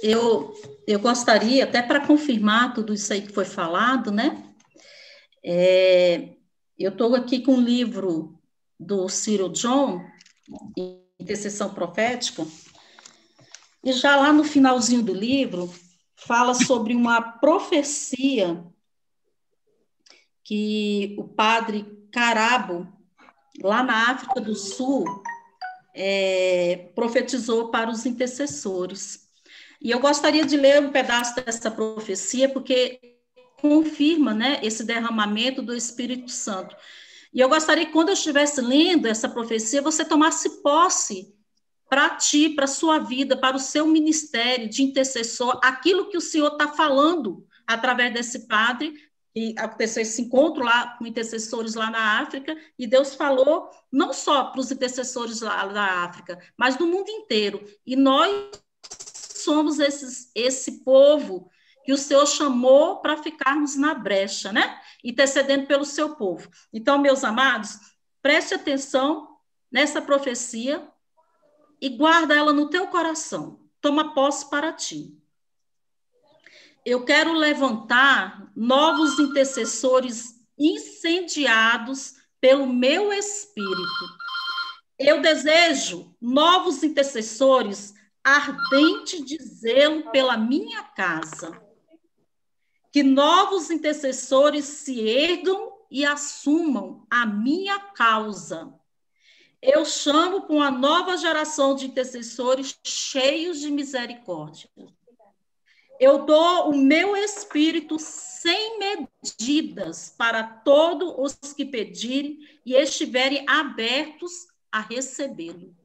eu gostaria, até para confirmar tudo isso aí que foi falado, né? Eu estou aqui com um livro do Cyril John, Intercessão Profética, e já lá no finalzinho do livro, fala sobre uma profecia que o padre Carabo, lá na África do Sul, profetizou para os intercessores. E eu gostaria de ler um pedaço dessa profecia, porque confirma, né, esse derramamento do Espírito Santo. E eu gostaria que, quando eu estivesse lendo essa profecia, você tomasse posse para ti, para a sua vida, para o seu ministério de intercessor, aquilo que o Senhor está falando através desse padre, e aconteceu esse encontro lá com intercessores lá na África, e Deus falou não só para os intercessores lá da África, mas do mundo inteiro. E nós somos esse povo que o Senhor chamou para ficarmos na brecha, né? Intercedendo pelo seu povo. Então, meus amados, preste atenção nessa profecia e guarda ela no teu coração. Toma posse para ti. Eu quero levantar novos intercessores incendiados pelo meu espírito. Eu desejo novos intercessores ardentes de zelo pela minha casa. Que novos intercessores se ergam e assumam a minha causa. Eu chamo para uma nova geração de intercessores cheios de misericórdia. Eu dou o meu espírito sem medidas para todos os que pedirem e estiverem abertos a recebê-lo.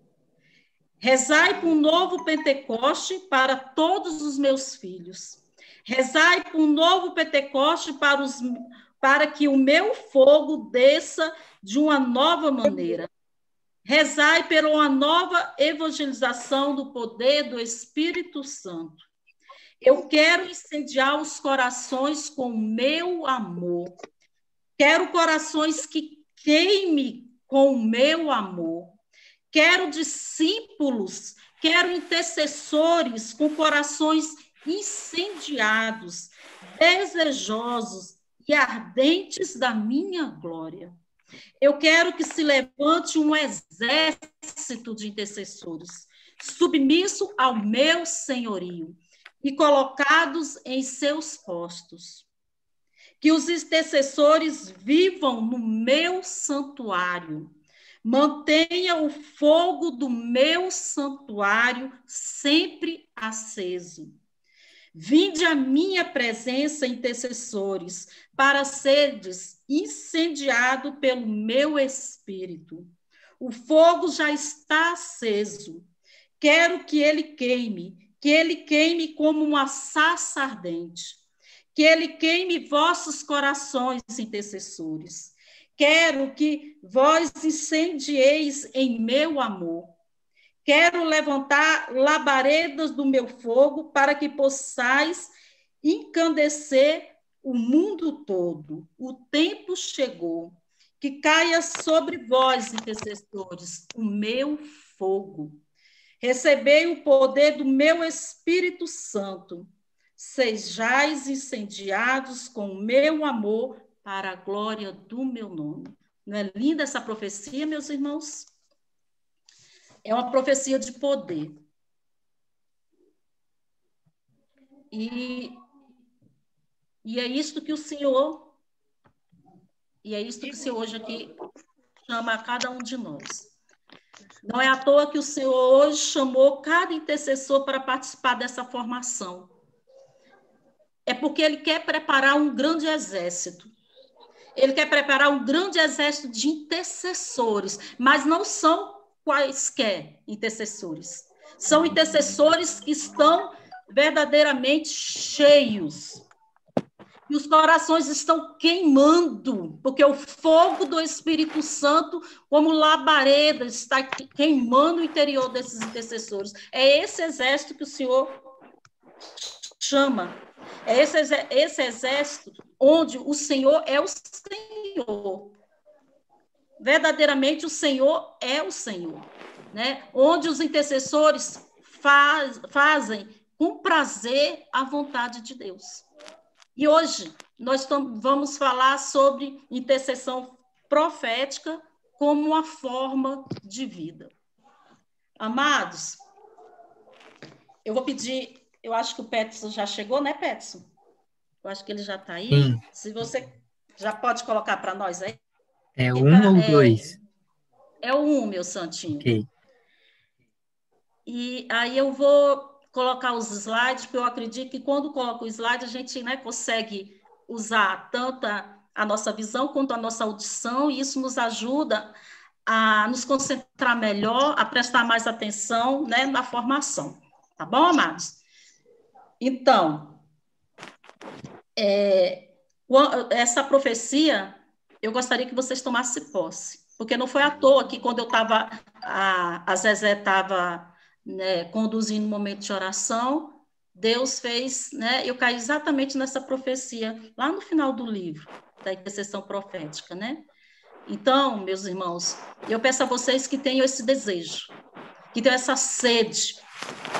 Rezai por um novo Pentecoste para todos os meus filhos. Rezai por um novo Pentecoste para que o meu fogo desça de uma nova maneira. Rezai por uma nova evangelização do poder do Espírito Santo. Eu quero incendiar os corações com o meu amor. Quero corações que queimem com o meu amor. Quero discípulos, quero intercessores com corações incendiados, desejosos e ardentes da minha glória. Eu quero que se levante um exército de intercessores, submisso ao meu senhorio e colocados em seus postos. Que os intercessores vivam no meu santuário, mantenha o fogo do meu santuário sempre aceso. Vinde à minha presença, intercessores, para seres incendiado pelo meu espírito. O fogo já está aceso. Quero que ele queime como uma sarça ardente. Que ele queime vossos corações, intercessores. Quero que vós incendieis em meu amor. Quero levantar labaredas do meu fogo para que possais encandecer o mundo todo. O tempo chegou. Que caia sobre vós, intercessores, o meu fogo. Recebei o poder do meu Espírito Santo. Sejais incendiados com o meu amor para a glória do meu nome. Não é linda essa profecia, meus irmãos? É uma profecia de poder. E é isto que o Senhor, hoje aqui chama a cada um de nós. Não é à toa que o Senhor hoje chamou cada intercessor para participar dessa formação. É porque Ele quer preparar um grande exército. Ele quer preparar um grande exército de intercessores, mas não são quaisquer intercessores. São intercessores que estão verdadeiramente cheios. E os corações estão queimando, porque o fogo do Espírito Santo, como labareda, está queimando o interior desses intercessores. É esse exército que o Senhor chama. É esse exército onde o Senhor é o Senhor. Verdadeiramente, o Senhor é o Senhor, né? Onde os intercessores fazem com prazer a vontade de Deus. E hoje nós vamos falar sobre intercessão profética como uma forma de vida. Amados, eu vou pedir, eu acho que o Peterson já chegou, né, Peterson? Eu acho que ele já está aí. Sim. Se você já pode colocar para nós aí. É um ou dois? É o 1, meu santinho. Ok. E aí eu vou colocar os slides, porque eu acredito que quando coloco o slide, a gente, né, consegue usar tanto a nossa visão quanto a nossa audição, e isso nos ajuda a nos concentrar melhor, a prestar mais atenção, né, na formação. Tá bom, amados? Então, essa profecia, eu gostaria que vocês tomassem posse, porque não foi à toa que quando eu estava, a Zezé estava, né, conduzindo um momento de oração, Deus fez, né, eu caí exatamente nessa profecia, lá no final do livro, da intercessão profética, né? Então, meus irmãos, eu peço a vocês que tenham esse desejo, que tenham essa sede,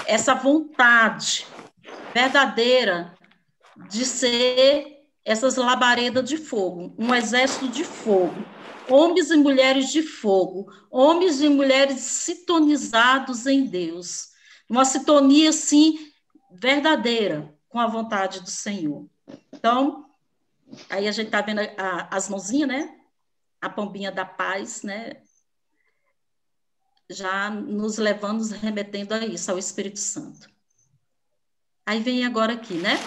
essa vontade verdadeira de ser essas labaredas de fogo, um exército de fogo, homens e mulheres de fogo, homens e mulheres sintonizados em Deus, uma sintonia, assim, verdadeira, com a vontade do Senhor. Então, aí a gente está vendo as mãozinhas, né? A pombinha da paz, né? Já nos levando, nos remetendo a isso, ao Espírito Santo. Aí vem agora aqui, né?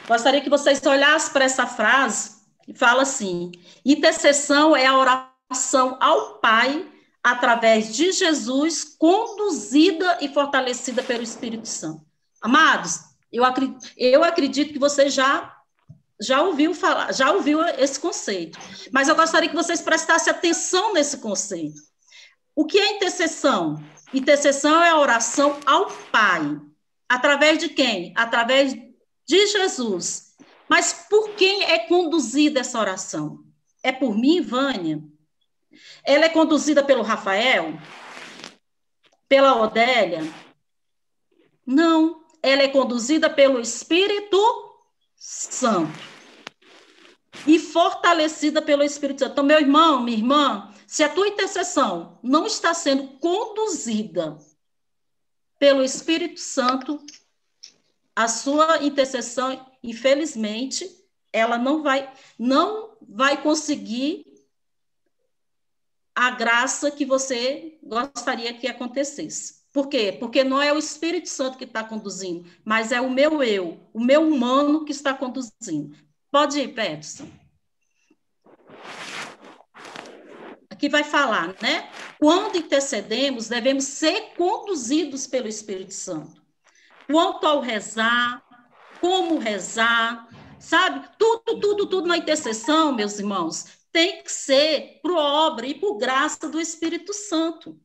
Gostaria que vocês olhassem para essa frase e fala assim: intercessão é a oração ao Pai através de Jesus, conduzida e fortalecida pelo Espírito Santo. Amados, eu acredito que você já ouviu falar, já ouviu esse conceito, mas eu gostaria que vocês prestassem atenção nesse conceito. O que é intercessão? Intercessão é a oração ao Pai. Através de quem? Através de Jesus. Mas por quem é conduzida essa oração? É por mim, Vânia? Ela é conduzida pelo Rafael? Pela Odélia? Não. Ela é conduzida pelo Espírito Santo. E fortalecida pelo Espírito Santo. Então, meu irmão, minha irmã, se a tua intercessão não está sendo conduzida pelo Espírito Santo, a sua intercessão, infelizmente, ela não vai conseguir a graça que você gostaria que acontecesse. Por quê? Porque não é o Espírito Santo que está conduzindo, mas é o meu eu, o meu humano que está conduzindo. Pode ir, Peterson. Aqui vai falar, né? Quando intercedemos, devemos ser conduzidos pelo Espírito Santo. Quanto ao rezar, como rezar, sabe? Tudo na intercessão, meus irmãos, tem que ser por obra e por graça do Espírito Santo.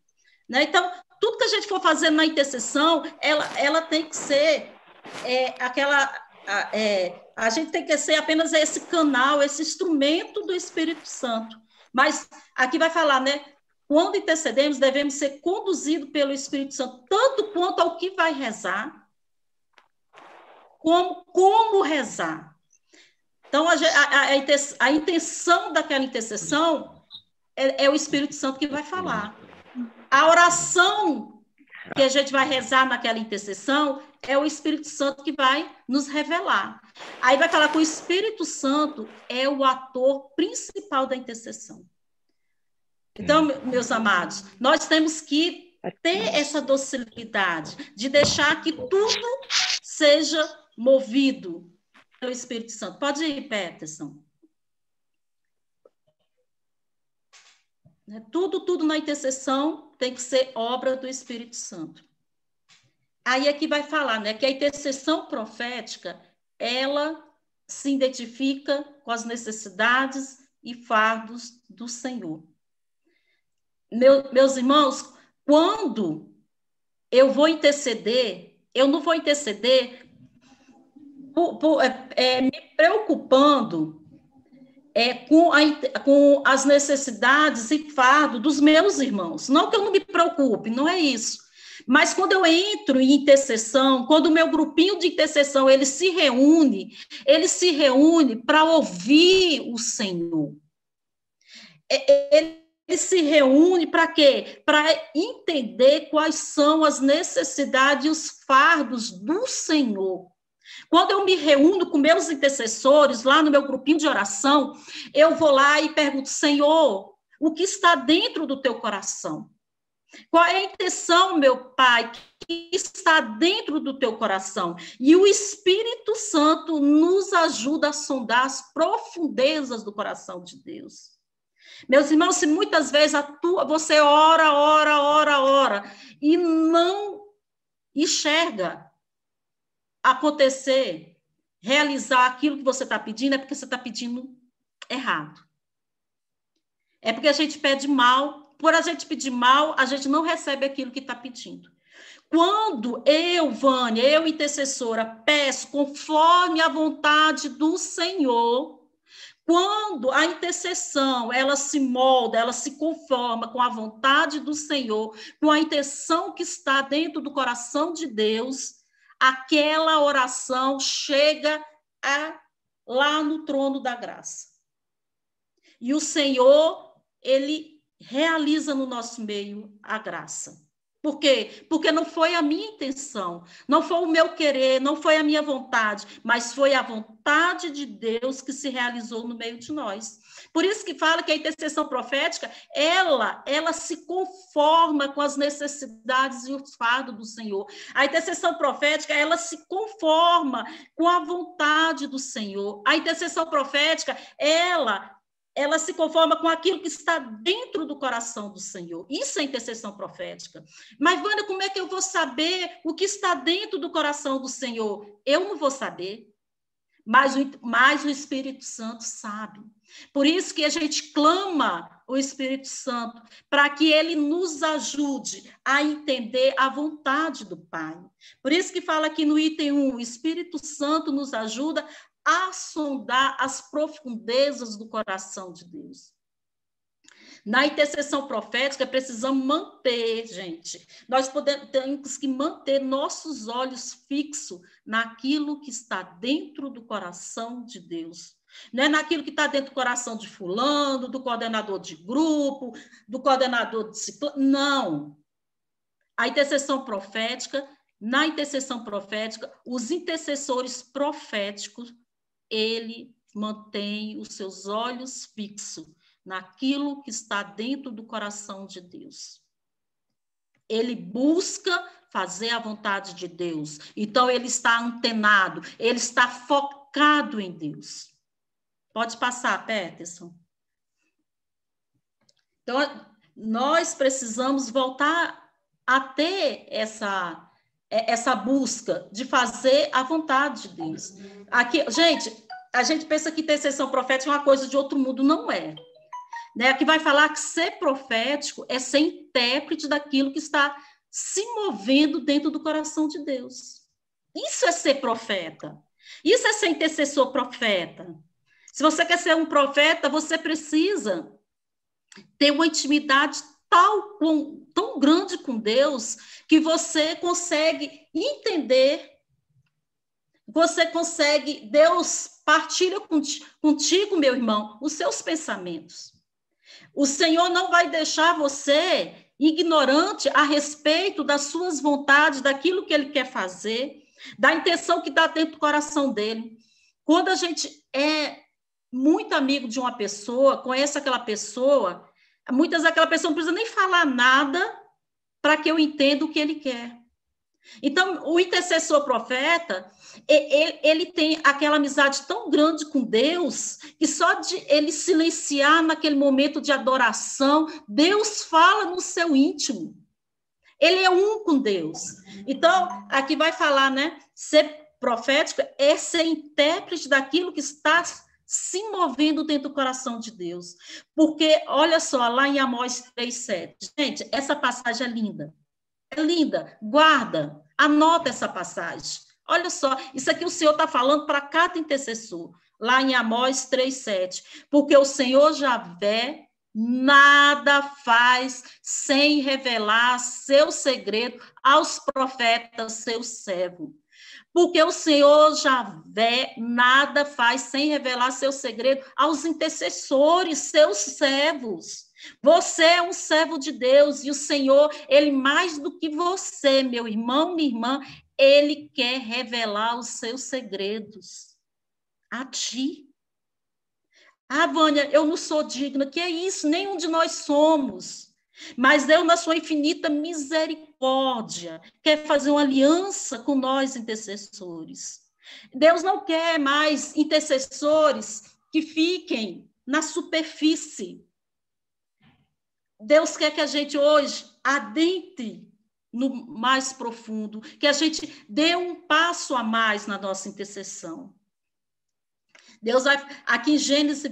Né? Então, tudo que a gente for fazer na intercessão, ela tem que ser a gente tem que ser apenas esse canal, esse instrumento do Espírito Santo. Mas aqui vai falar, né? Quando intercedemos, devemos ser conduzidos pelo Espírito Santo, tanto quanto ao que vai rezar, como rezar. Então, a intenção daquela intercessão é o Espírito Santo que vai falar. A oração que a gente vai rezar naquela intercessão é o Espírito Santo que vai nos revelar. Aí vai falar que o Espírito Santo é o ator principal da intercessão. Então, meus amados, nós temos que ter essa docilidade de deixar que tudo seja movido pelo Espírito Santo. Pode ir, Peterson. Tudo na intercessão tem que ser obra do Espírito Santo. Aí aqui vai falar, né, que a intercessão profética, ela se identifica com as necessidades e fardos do Senhor. Meus irmãos, quando eu vou interceder, eu não vou interceder me preocupando com as necessidades e fardo dos meus irmãos. Não que eu não me preocupe, não é isso. Mas quando eu entro em intercessão, quando o meu grupinho de intercessão ele se reúne para ouvir o Senhor. Ele se reúne para quê? Para entender quais são as necessidades e os fardos do Senhor. Quando eu me reúno com meus intercessores, lá no meu grupinho de oração, eu vou lá e pergunto, Senhor, o que está dentro do teu coração? Qual é a intenção, meu Pai, que está dentro do teu coração? E o Espírito Santo nos ajuda a sondar as profundezas do coração de Deus. Meus irmãos, se muitas vezes você ora, e não enxerga acontecer, realizar aquilo que você está pedindo, é porque você está pedindo errado. É porque a gente pede mal. Por a gente pedir mal, a gente não recebe aquilo que está pedindo. Quando eu, Vânia, eu, intercessora, peço conforme a vontade do Senhor, quando a intercessão, ela se molda, ela se conforma com a vontade do Senhor, com a intenção que está dentro do coração de Deus, aquela oração chega lá no trono da graça. E o Senhor, ele realiza no nosso meio a graça. Por quê? Porque não foi a minha intenção, não foi o meu querer, não foi a minha vontade, mas foi a vontade de Deus que se realizou no meio de nós. Por isso que fala que a intercessão profética, ela se conforma com as necessidades e os fardos do Senhor. A intercessão profética, ela se conforma com a vontade do Senhor. A intercessão profética, ela se conforma com aquilo que está dentro do coração do Senhor. Isso é intercessão profética. Mas, Wanda, como é que eu vou saber o que está dentro do coração do Senhor? Eu não vou saber, mas o Espírito Santo sabe. Por isso que a gente clama o Espírito Santo, para que ele nos ajude a entender a vontade do Pai. Por isso que fala aqui no item 1, o Espírito Santo nos ajuda a sondar as profundezas do coração de Deus. Na intercessão profética, precisamos manter, gente, temos que manter nossos olhos fixos naquilo que está dentro do coração de Deus. Não é naquilo que está dentro do coração de fulano, do coordenador de grupo, do coordenador de ciclano. Não. A intercessão profética, na intercessão profética, os intercessores proféticos, ele mantém os seus olhos fixos naquilo que está dentro do coração de Deus. Ele busca fazer a vontade de Deus. Então, ele está antenado, ele está focado em Deus. Pode passar, Peterson. Então, nós precisamos voltar a ter essa busca de fazer a vontade de Deus. Aqui, gente, a gente pensa que intercessão profética é uma coisa de outro mundo, não é. Né? Aqui vai falar que ser profético é ser intérprete daquilo que está se movendo dentro do coração de Deus. Isso é ser profeta. Isso é ser intercessor profeta. Se você quer ser um profeta, você precisa ter uma intimidade tão grande com Deus que você consegue entender, Deus partilha contigo, meu irmão, os seus pensamentos. O Senhor não vai deixar você ignorante a respeito das suas vontades, daquilo que Ele quer fazer, da intenção que está dentro do coração dele. Quando a gente é muito amigo de uma pessoa, conhece aquela pessoa, muitas vezes aquela pessoa não precisa nem falar nada para que eu entenda o que ele quer. Então, o intercessor profeta, ele tem aquela amizade tão grande com Deus, que só de ele silenciar naquele momento de adoração, Deus fala no seu íntimo. Ele é um com Deus. Então, aqui vai falar, né? Ser profético é ser intérprete daquilo que está se movendo dentro do coração de Deus. Porque, olha só, lá em Amós 3,7. Gente, essa passagem é linda. É linda. Guarda, anota essa passagem. Olha só, isso aqui o Senhor está falando para cada intercessor. Lá em Amós 3,7. Porque o Senhor Javé nada faz sem revelar seu segredo aos profetas, seu servo. Porque o Senhor Javé nada faz sem revelar seu segredo aos intercessores, seus servos. Você é um servo de Deus e o Senhor, ele mais do que você, meu irmão, minha irmã, ele quer revelar os seus segredos a ti. Ah, Vânia, eu não sou digna. Que é isso? Nenhum de nós somos. Mas Deus, na sua infinita misericórdia, quer fazer uma aliança com nós, intercessores. Deus não quer mais intercessores que fiquem na superfície. Deus quer que a gente hoje adentre no mais profundo, que a gente dê um passo a mais na nossa intercessão. Deus vai, aqui em Gênesis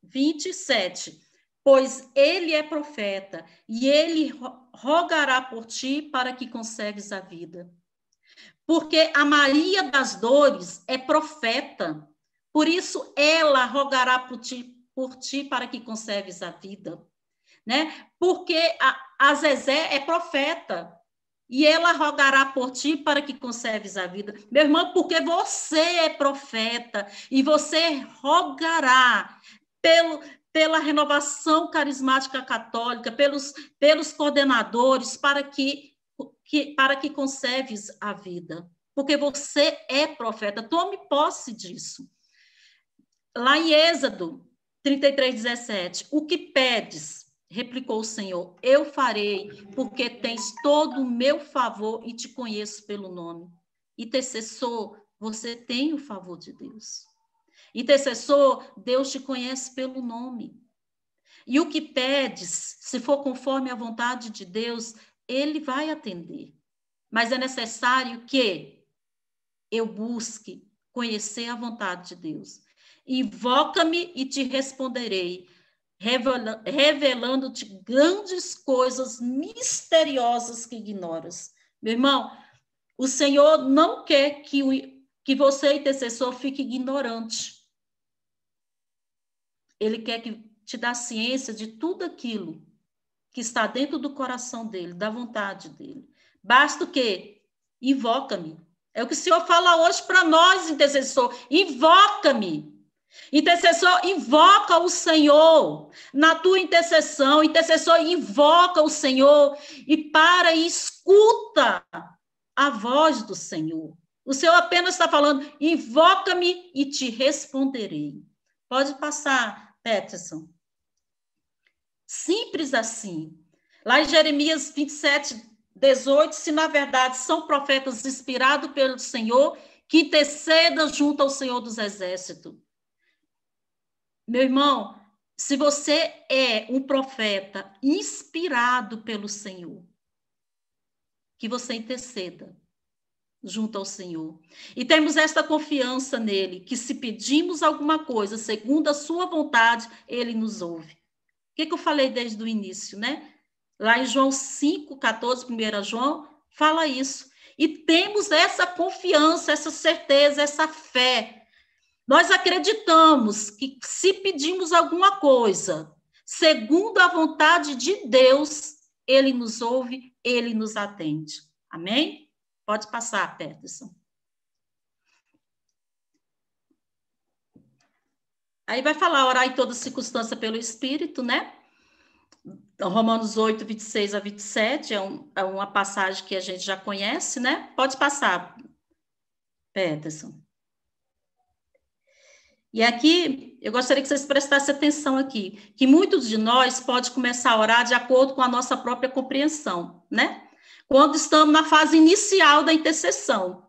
27, pois ele é profeta, e ele rogará por ti para que conserves a vida. Porque a Maria das dores é profeta, por isso ela rogará por ti para que conserves a vida. Né? Porque a Zezé é profeta, e ela rogará por ti para que conserves a vida. Meu irmão, porque você é profeta, e você rogará pela renovação carismática católica, pelos coordenadores, para que conserves a vida. Porque você é profeta. Tome posse disso. Lá em Êxodo 33:17, o que pedes? Replicou o Senhor, eu farei, porque tens todo o meu favor e te conheço pelo nome. Intercessor, você tem o favor de Deus. Intercessor, Deus te conhece pelo nome. E o que pedes, se for conforme a vontade de Deus, ele vai atender. Mas é necessário que eu busque conhecer a vontade de Deus. Invoca-me e te responderei, revelando-te grandes coisas misteriosas que ignoras. Meu irmão, o Senhor não quer que você, intercessor, fique ignorante. Ele quer que te dê ciência de tudo aquilo que está dentro do coração dele, da vontade dele. Basta o quê? Invoca-me. É o que o Senhor fala hoje para nós, intercessor. Invoca-me. Intercessor, invoca o Senhor na tua intercessão. Intercessor, invoca o Senhor e para e escuta a voz do Senhor. O Senhor apenas está falando, invoca-me e te responderei. Pode passar, Peterson. Simples assim. Lá em Jeremias 27:18, se na verdade são profetas inspirados pelo Senhor, que intercedam junto ao Senhor dos Exércitos. Meu irmão, se você é um profeta inspirado pelo Senhor, que você interceda junto ao Senhor. E temos esta confiança nele, que se pedimos alguma coisa segundo a sua vontade, ele nos ouve. O que eu falei desde o início, né? Lá em João 5:14, 1 João, fala isso. E temos essa confiança, essa certeza, essa fé. Nós acreditamos que se pedimos alguma coisa, segundo a vontade de Deus, ele nos ouve, ele nos atende. Amém? Pode passar, Peterson. Aí vai falar, orar em toda circunstância pelo Espírito, né? Romanos 8:26-27, é uma passagem que a gente já conhece, né? Pode passar, Peterson. E aqui, eu gostaria que vocês prestassem atenção aqui, que muitos de nós podem começar a orar de acordo com a nossa própria compreensão, né? Quando estamos na fase inicial da intercessão.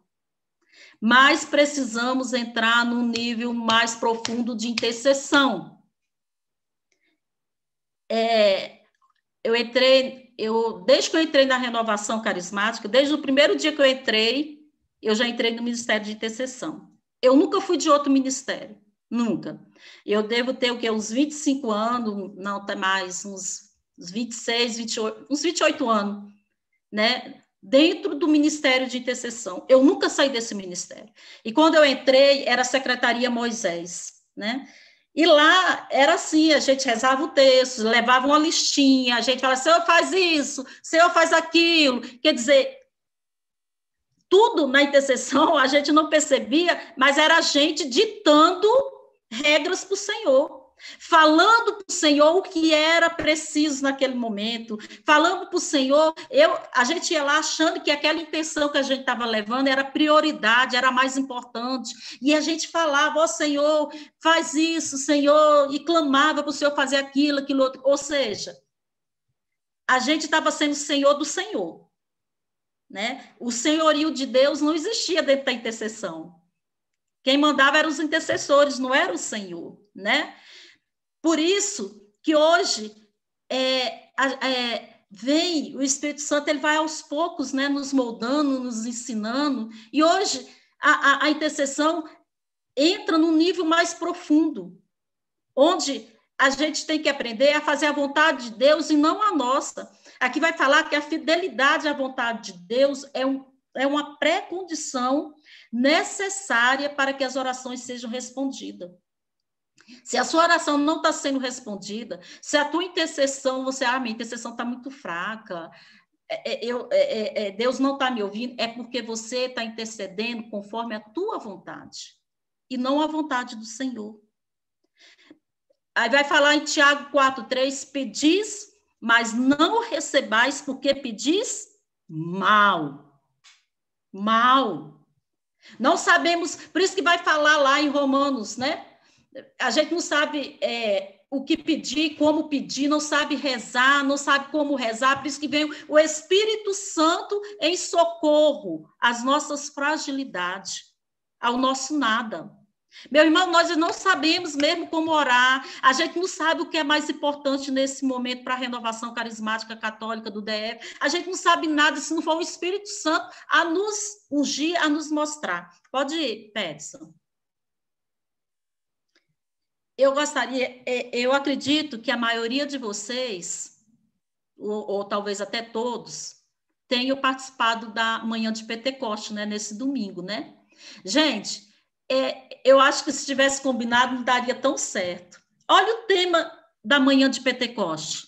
Mas precisamos entrar num nível mais profundo de intercessão. Desde que eu entrei na renovação carismática, desde o primeiro dia que eu já entrei no ministério de intercessão. Eu nunca fui de outro ministério. Nunca. Eu devo ter o quê? Uns 25 anos, não, até mais, uns 26, 28, uns 28 anos, né? Dentro do Ministério de Intercessão. Eu nunca saí desse ministério. E quando eu entrei, era a Secretaria Moisés, né? E lá era assim, a gente rezava o texto, levava uma listinha, a gente falava, Senhor, faz isso, Senhor, faz aquilo. Quer dizer, tudo na intercessão a gente não percebia, mas era a gente ditando regras para o Senhor, falando para o Senhor o que era preciso naquele momento, falando para o Senhor, a gente ia lá achando que aquela intenção que a gente estava levando era prioridade, era mais importante, e a gente falava, ó Senhor, faz isso, Senhor, e clamava para o Senhor fazer aquilo, aquilo outro, ou seja, a gente estava sendo Senhor do Senhor, né? O senhorio de Deus não existia dentro da intercessão. Quem mandava eram os intercessores, não era o Senhor, né? Por isso que hoje vem o Espírito Santo, ele vai aos poucos, né, nos moldando, nos ensinando, e hoje a intercessão entra num nível mais profundo, onde a gente tem que aprender a fazer a vontade de Deus e não a nossa. Aqui vai falar que a fidelidade à vontade de Deus é uma pré-condição necessária para que as orações sejam respondidas. Se a sua oração não está sendo respondida, se a tua intercessão, minha intercessão está muito fraca, Deus não está me ouvindo, é porque você está intercedendo conforme a tua vontade, e não a vontade do Senhor. Aí vai falar em Tiago 4,3, pedis, mas não recebais, porque pedis mal. Mal. Não sabemos, por isso que vai falar lá em Romanos, né? A gente não sabe o que pedir, como pedir, não sabe rezar, não sabe como rezar, por isso que vem o Espírito Santo em socorro às nossas fragilidades, ao nosso nada. Meu irmão, nós não sabemos mesmo como orar, a gente não sabe o que é mais importante nesse momento para a renovação carismática católica do DF, a gente não sabe nada se não for o Espírito Santo a nos ungir, a nos mostrar. Pode ir, Pedson. Eu acredito que a maioria de vocês, ou talvez até todos, tenham participado da manhã de Pentecoste, né, nesse domingo, né? Gente, eu acho que se tivesse combinado não daria tão certo. Olha o tema da manhã de Pentecoste.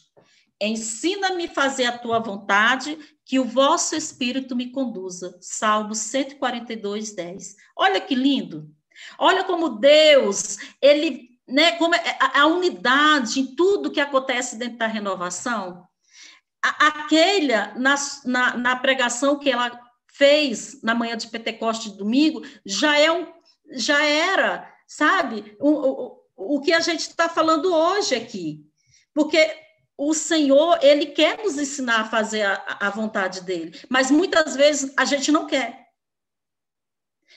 Ensina-me a fazer a tua vontade, que o vosso Espírito me conduza. Salmo 142, 10. Olha que lindo. Olha como Deus, ele, né, como a unidade em tudo que acontece dentro da renovação. A Keila, na pregação que ela fez na manhã de Pentecoste de domingo, já era, sabe, o que a gente está falando hoje aqui. Porque o Senhor, ele quer nos ensinar a fazer a vontade dele, mas muitas vezes a gente não quer.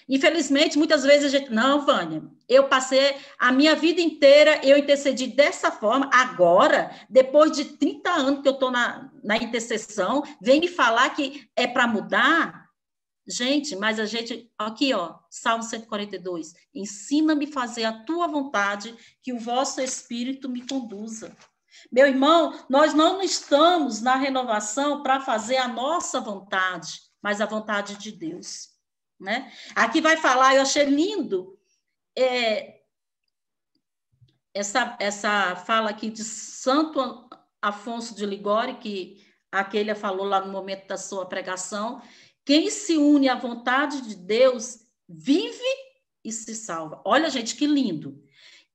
Infelizmente, muitas vezes a gente... Não, Vânia, eu passei a minha vida inteira, eu intercedi dessa forma, agora, depois de 30 anos que eu estou na intercessão, vem me falar que é para mudar? Gente, mas a gente... Aqui, ó, Salmo 142. Ensina-me a fazer a tua vontade, que o vosso Espírito me conduza. Meu irmão, nós não estamos na renovação para fazer a nossa vontade, mas a vontade de Deus. Né? Aqui vai falar, eu achei lindo, essa fala aqui de Santo Afonso de Ligório, que a Keila falou lá no momento da sua pregação, quem se une à vontade de Deus vive e se salva. Olha, gente, que lindo.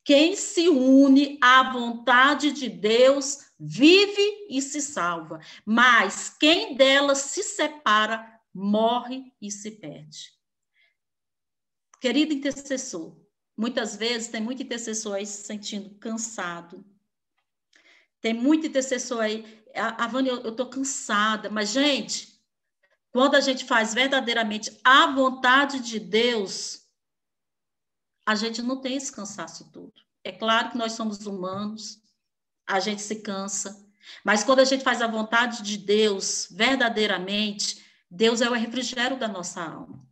Quem se une à vontade de Deus vive e se salva, mas quem dela se separa morre e se perde. Querido intercessor, muitas vezes tem muito intercessor aí se sentindo cansado. Tem muito intercessor aí, Vânia, eu estou cansada, mas, gente, quando a gente faz verdadeiramente a vontade de Deus, a gente não tem esse cansaço todo. É claro que nós somos humanos, a gente se cansa, mas quando a gente faz a vontade de Deus verdadeiramente, Deus é o refrigério da nossa alma.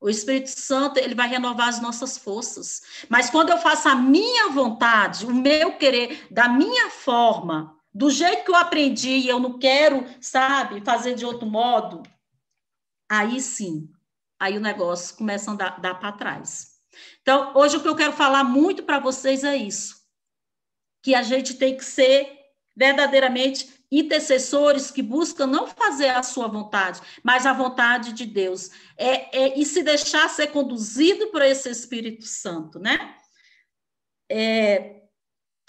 O Espírito Santo, ele vai renovar as nossas forças. Mas quando eu faço a minha vontade, o meu querer, da minha forma, do jeito que eu aprendi, e eu não quero, sabe, fazer de outro modo, aí sim, aí o negócio começa a dar para trás. Então, hoje o que eu quero falar muito para vocês é isso, que a gente tem que ser verdadeiramente intercessores que buscam não fazer a sua vontade, mas a vontade de Deus, e se deixar ser conduzido por esse Espírito Santo, né?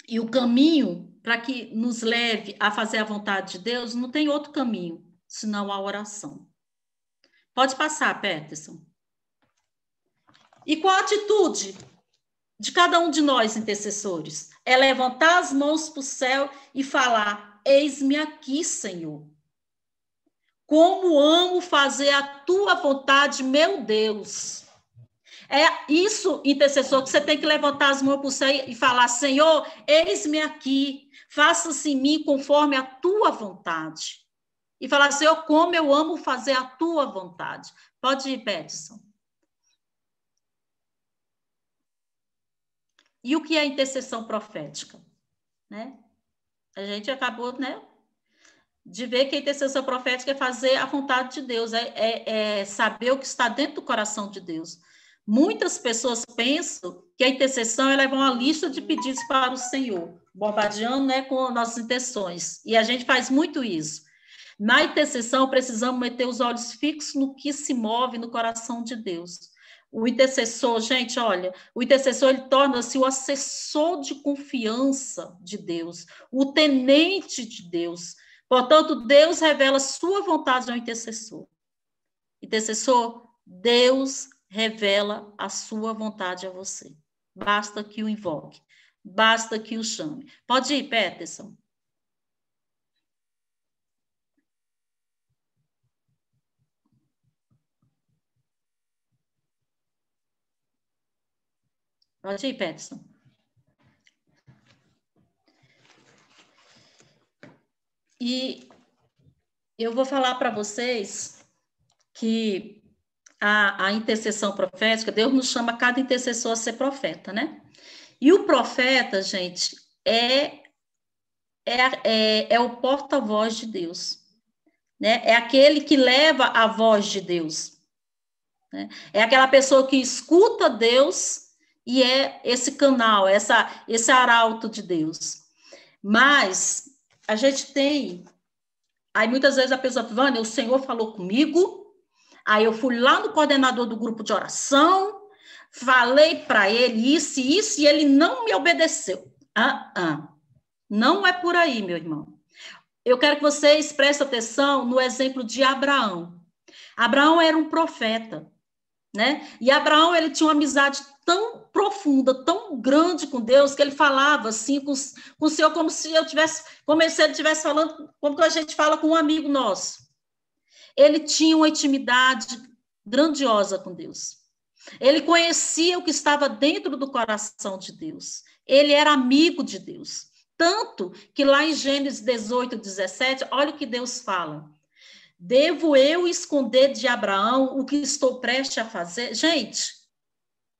E o caminho para que nos leve a fazer a vontade de Deus, não tem outro caminho, senão a oração. Pode passar, Peterson. E qual a atitude de cada um de nós, intercessores? É levantar as mãos para o céu e falar: eis-me aqui, Senhor. Como amo fazer a tua vontade, meu Deus. É isso, intercessor, que você tem que levantar as mãos para o céu e falar: Senhor, eis-me aqui, faça-se em mim conforme a tua vontade. E falar: Senhor, como eu amo fazer a tua vontade. Pode ir, Peterson. E o que é intercessão profética? Né? A gente acabou, né, de ver que a intercessão profética é fazer a vontade de Deus, é saber o que está dentro do coração de Deus. Muitas pessoas pensam que a intercessão é levar uma lista de pedidos para o Senhor, bombardeando, né, com nossas intenções. E a gente faz muito isso. Na intercessão, precisamos meter os olhos fixos no que se move no coração de Deus. O intercessor, gente, olha, o intercessor ele torna-se o assessor de confiança de Deus, o tenente de Deus. Portanto, Deus revela sua vontade ao intercessor. Intercessor, Deus revela a sua vontade a você. Basta que o invoque, basta que o chame. Pode ir, Peterson. Pode ir, Peterson. E eu vou falar para vocês que a intercessão profética, Deus nos chama cada intercessor a ser profeta, né? E o profeta, gente, é o porta-voz de Deus, né? É aquele que leva a voz de Deus, né? É aquela pessoa que escuta Deus e é esse canal, esse arauto de Deus. Mas a gente tem... Aí muitas vezes a pessoa fala: Vânia, o Senhor falou comigo, aí eu fui lá no coordenador do grupo de oração, falei para ele isso e isso, e ele não me obedeceu. Não é por aí, meu irmão. Eu quero que vocês prestem atenção no exemplo de Abraão. Abraão era um profeta, né? E Abraão, ele tinha uma amizade tão profunda, tão grande com Deus, que ele falava assim com o Senhor como se ele estivesse falando, como que a gente fala com um amigo nosso. Ele tinha uma intimidade grandiosa com Deus. Ele conhecia o que estava dentro do coração de Deus. Ele era amigo de Deus. Tanto que lá em Gênesis 18, 17, olha o que Deus fala. Devo eu esconder de Abraão o que estou prestes a fazer? Gente,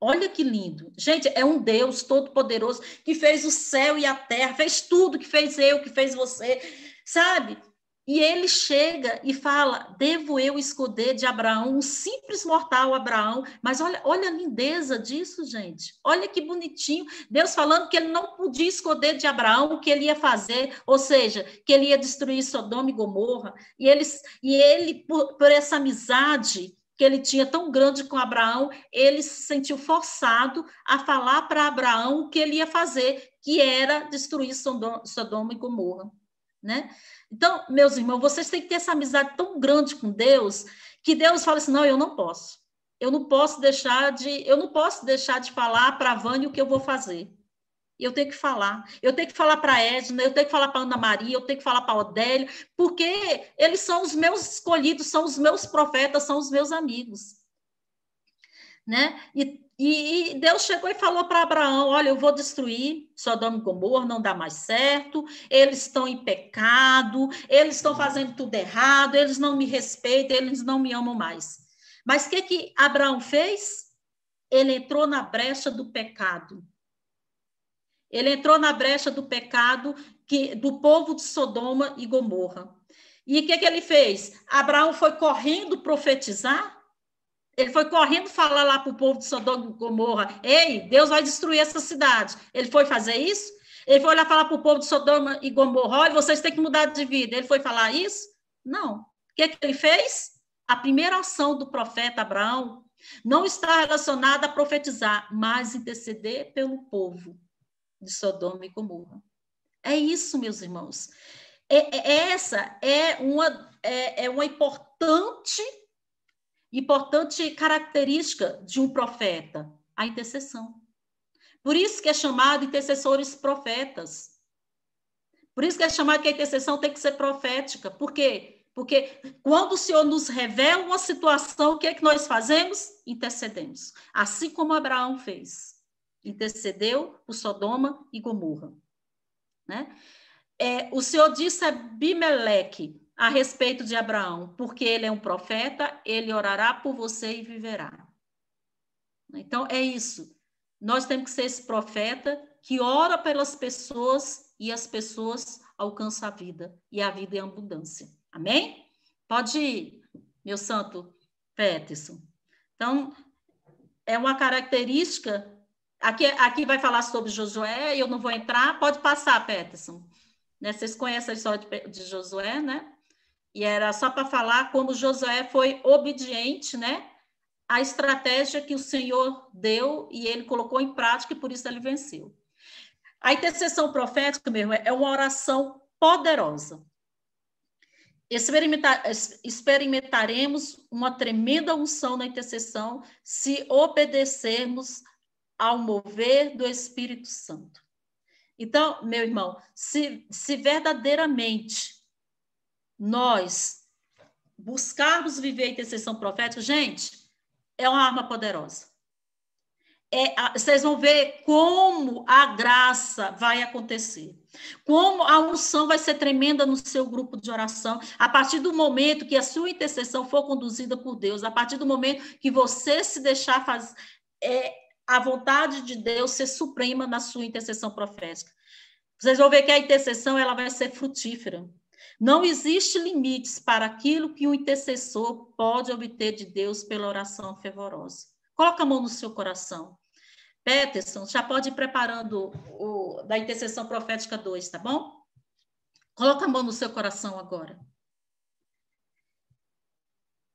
olha que lindo. Gente, é um Deus todo-poderoso que fez o céu e a terra, fez tudo, que fez eu, que fez você, sabe? E ele chega e fala: devo eu esconder de Abraão, um simples mortal Abraão. Mas olha a lindeza disso, gente. Olha que bonitinho. Deus falando que ele não podia esconder de Abraão o que ele ia fazer, ou seja, que ele ia destruir Sodoma e Gomorra. E ele por essa amizade que ele tinha tão grande com Abraão, ele se sentiu forçado a falar para Abraão o que ele ia fazer, que era destruir Sodoma e Gomorra, né? Então, meus irmãos, vocês têm que ter essa amizade tão grande com Deus, que Deus fala assim: não, eu não posso. Eu não posso deixar de falar para a Vânia o que eu vou fazer. Eu tenho que falar. Eu tenho que falar para a Edna, eu tenho que falar para a Ana Maria, eu tenho que falar para a Odélia, porque eles são os meus escolhidos, são os meus profetas, são os meus amigos. Né? E Deus chegou e falou para Abraão: olha, eu vou destruir Sodoma e Gomorra, não dá mais certo, eles estão em pecado, eles estão fazendo tudo errado, eles não me respeitam, eles não me amam mais. Mas o que Abraão fez? Ele entrou na brecha do pecado. Ele entrou na brecha do pecado do povo de Sodoma e Gomorra. E o que ele fez? Abraão foi correndo profetizar. Ele foi correndo falar lá para o povo de Sodoma e Gomorra: ei, Deus vai destruir essa cidade. Ele foi fazer isso? Ele foi lá falar para o povo de Sodoma e Gomorra: olha, vocês têm que mudar de vida. Ele foi falar isso? Não. O que ele fez? A primeira ação do profeta Abraão não está relacionada a profetizar, mas interceder pelo povo de Sodoma e Gomorra. É isso, meus irmãos. Essa é uma importante característica de um profeta, a intercessão. Por isso que é chamado intercessores profetas. Por isso que é chamado que a intercessão tem que ser profética. Por quê? Porque quando o Senhor nos revela uma situação, o que é que nós fazemos? Intercedemos. Assim como Abraão fez. Intercedeu por Sodoma e Gomorra. Né? O Senhor disse a Abimeleque a respeito de Abraão: porque ele é um profeta, ele orará por você e viverá. Então, é isso. Nós temos que ser esse profeta que ora pelas pessoas e as pessoas alcançam a vida, e a vida em abundância. Amém? Pode ir, meu santo Peterson. Então, é uma característica. Aqui vai falar sobre Josué, eu não vou entrar. Pode passar, Peterson. Né? Vocês conhecem a história de Josué, né? E era só para falar como Josué foi obediente, né? À estratégia que o Senhor deu e ele colocou em prática e por isso ele venceu. A intercessão profética, meu irmão, é uma oração poderosa. Experimentaremos uma tremenda unção na intercessão se obedecermos ao mover do Espírito Santo. Então, meu irmão, se verdadeiramente nós buscarmos viver a intercessão profética, gente, é uma arma poderosa. Vocês vão ver como a graça vai acontecer, como a unção vai ser tremenda no seu grupo de oração, a partir do momento que a sua intercessão for conduzida por Deus, a partir do momento que você se deixar fazer a vontade de Deus ser suprema na sua intercessão profética. Vocês vão ver que a intercessão ela vai ser frutífera. Não existe limites para aquilo que o intercessor pode obter de Deus pela oração fervorosa. Coloca a mão no seu coração. Peterson, já pode ir preparando da intercessão profética 2, tá bom? Coloca a mão no seu coração agora.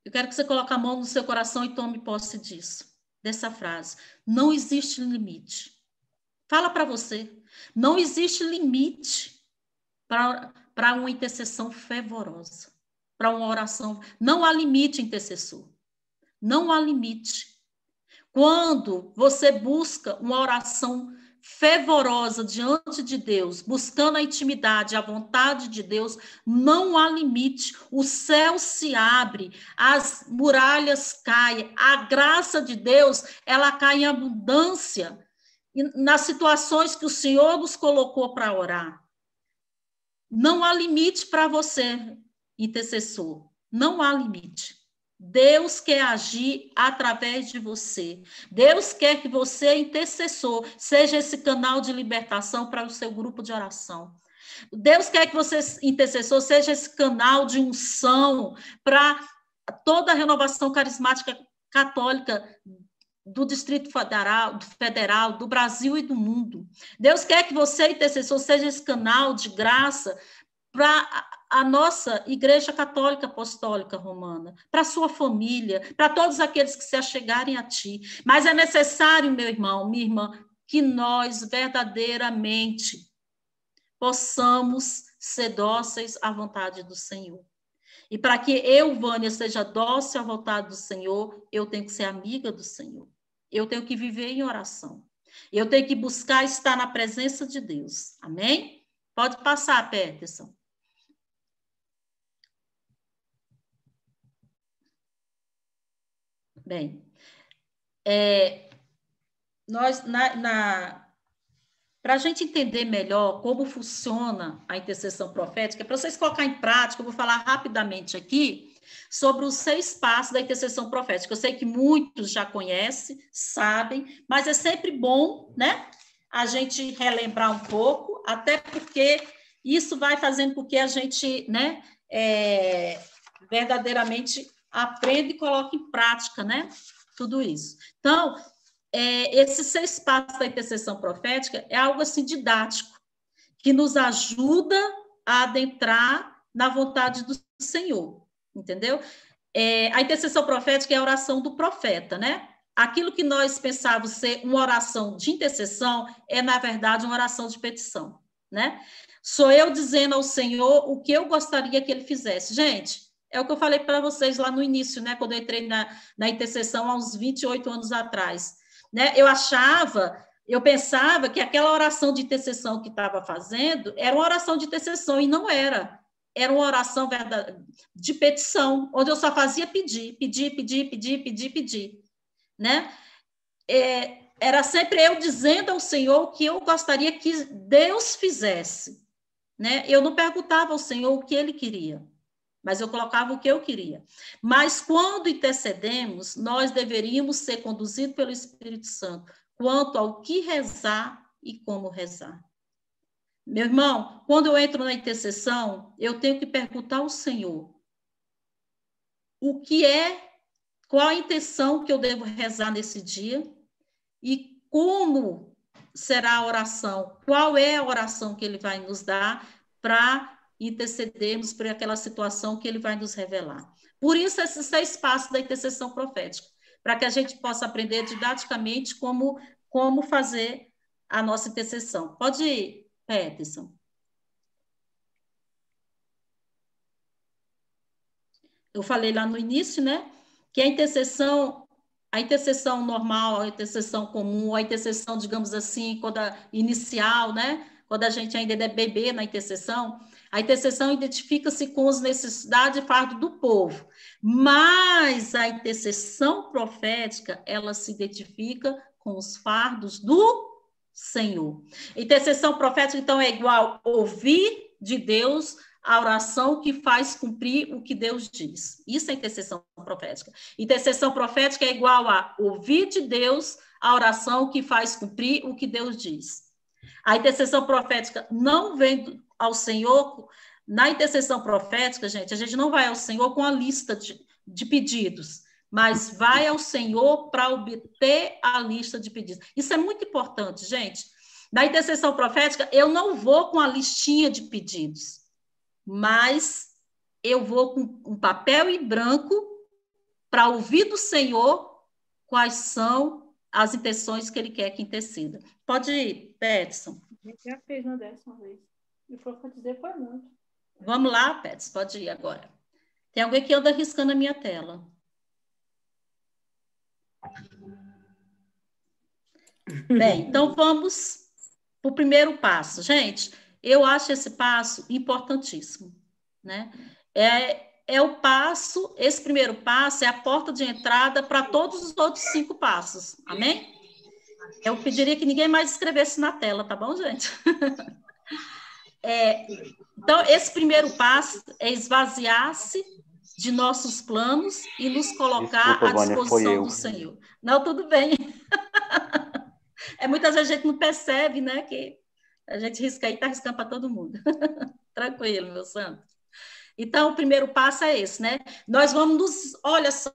Eu quero que você coloque a mão no seu coração e tome posse disso, dessa frase. Não existe limite. Fala para você. Não existe limite para uma intercessão fervorosa, para uma oração. Não há limite, intercessor. Não há limite. Quando você busca uma oração fervorosa diante de Deus, buscando a intimidade, a vontade de Deus, não há limite. O céu se abre, as muralhas caem, a graça de Deus, ela cai em abundância nas situações que o Senhor nos colocou para orar. Não há limite para você, intercessor. Não há limite. Deus quer agir através de você. Deus quer que você, intercessor, seja esse canal de libertação para o seu grupo de oração. Deus quer que você, intercessor, seja esse canal de unção para toda a renovação carismática católica do Distrito Federal, do Brasil e do mundo. Deus quer que você, intercessor, seja esse canal de graça para a nossa Igreja Católica Apostólica Romana, para a sua família, para todos aqueles que se achegarem a ti. Mas é necessário, meu irmão, minha irmã, que nós verdadeiramente possamos ser dóceis à vontade do Senhor. E para que eu, Vânia, seja dócil à vontade do Senhor, eu tenho que ser amiga do Senhor. Eu tenho que viver em oração. Eu tenho que buscar estar na presença de Deus. Amém? Pode passar, Peterson. Bem, nós, para a gente entender melhor como funciona a intercessão profética, para vocês colocarem em prática, eu vou falar rapidamente aqui sobre os 6 passos da intercessão profética. Eu sei que muitos já conhecem, sabem, mas é sempre bom, né, a gente relembrar um pouco, até porque isso vai fazendo com que a gente, né, verdadeiramente aprenda e coloque em prática, né? Tudo isso. Então, esses 6 passos da intercessão profética é algo assim didático, que nos ajuda a adentrar na vontade do Senhor, entendeu? A intercessão profética é a oração do profeta, né? Aquilo que nós pensávamos ser uma oração de intercessão é, na verdade, uma oração de petição, né? Sou eu dizendo ao Senhor o que eu gostaria que ele fizesse. Gente, é o que eu falei para vocês lá no início, né? Quando eu entrei na intercessão há uns 28 anos atrás, né? Eu pensava que aquela oração de intercessão que estava fazendo era uma oração de intercessão, e não era. Era uma oração de petição, onde eu só fazia pedir, né? Era sempre eu dizendo ao Senhor o que eu gostaria que Deus fizesse, né? Eu não perguntava ao Senhor o que ele queria, mas eu colocava o que eu queria. Mas quando intercedemos, nós deveríamos ser conduzidos pelo Espírito Santo quanto ao que rezar e como rezar. Meu irmão, quando eu entro na intercessão, eu tenho que perguntar ao Senhor qual a intenção que eu devo rezar nesse dia e como será a oração, qual é a oração que ele vai nos dar para intercedermos por aquela situação que ele vai nos revelar. Por isso, esses 6 passos da intercessão profética, para que a gente possa aprender didaticamente como fazer a nossa intercessão. Pode ir, Peterson. Eu falei lá no início, né, que a intercessão normal, a intercessão comum, a intercessão, digamos assim, inicial, né, quando a gente ainda é bebê na intercessão, a intercessão identifica-se com as necessidades e fardo do povo, mas a intercessão profética, ela se identifica com os fardos do Senhor. Intercessão profética, então, é igual ouvir de Deus a oração que faz cumprir o que Deus diz. Isso é intercessão profética. Intercessão profética é igual a ouvir de Deus a oração que faz cumprir o que Deus diz. A intercessão profética não vem ao Senhor. Na intercessão profética, gente, a gente não vai ao Senhor com a lista de pedidos, mas vai ao Senhor para obter a lista de pedidos. Isso é muito importante, gente. Na intercessão profética, eu não vou com a listinha de pedidos, mas eu vou com um papel em branco para ouvir do Senhor quais são as intenções que ele quer que interceda. Pode ir, Peterson. A gente já fez uma décima vez. E foi para dizer foi muito. Vamos lá, Peterson, pode ir agora. Tem alguém que anda riscando a minha tela. Bem, então vamos para o primeiro passo. Gente, eu acho esse passo importantíssimo, né? Esse primeiro passo é a porta de entrada para todos os outros 5 passos, amém? Eu pediria que ninguém mais escrevesse na tela, tá bom, gente? Então, esse primeiro passo é esvaziar-se de nossos planos e nos colocar à disposição do Senhor. Não, tudo bem. Muitas vezes a gente não percebe, né, que a gente risca aí, está riscando para todo mundo. Tranquilo, meu santo. Então, o primeiro passo é esse, né? Nós vamos olha só,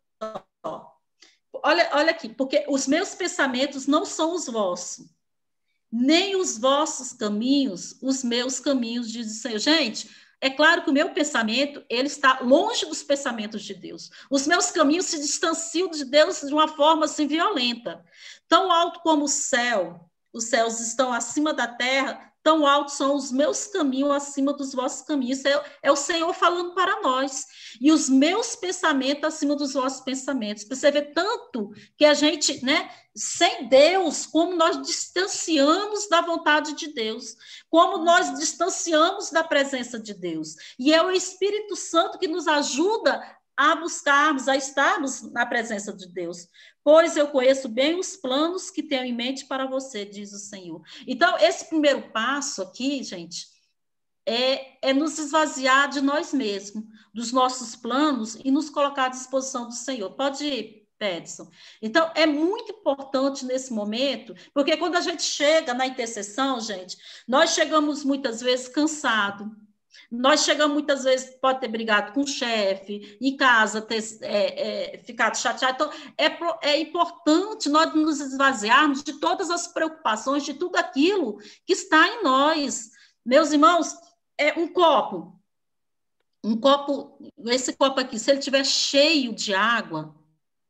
olha aqui, porque os meus pensamentos não são os vossos, nem os vossos caminhos, os meus caminhos, diz o Senhor. Gente, é claro que o meu pensamento, ele está longe dos pensamentos de Deus. Os meus caminhos se distanciam de Deus de uma forma assim violenta. Tão alto como o céu, os céus estão acima da terra, tão altos são os meus caminhos acima dos vossos caminhos. É o Senhor falando para nós. E os meus pensamentos acima dos vossos pensamentos. Você vê tanto que a gente, né, sem Deus, como nós distanciamos da vontade de Deus, como nós distanciamos da presença de Deus. E é o Espírito Santo que nos ajuda a buscarmos, a estarmos na presença de Deus. Pois eu conheço bem os planos que tenho em mente para você, diz o Senhor. Então, esse primeiro passo aqui, gente, é nos esvaziar de nós mesmos, dos nossos planos e nos colocar à disposição do Senhor. Pode ir, Peterson. Então, é muito importante nesse momento, porque quando a gente chega na intercessão, gente, nós chegamos muitas vezes cansados, Nós chegamos muitas vezes, pode ter brigado com o chefe, em casa, ter ficado chateado. Então, é importante nós nos esvaziarmos de todas as preocupações, de tudo aquilo que está em nós. Meus irmãos, esse copo aqui, se ele estiver cheio de água,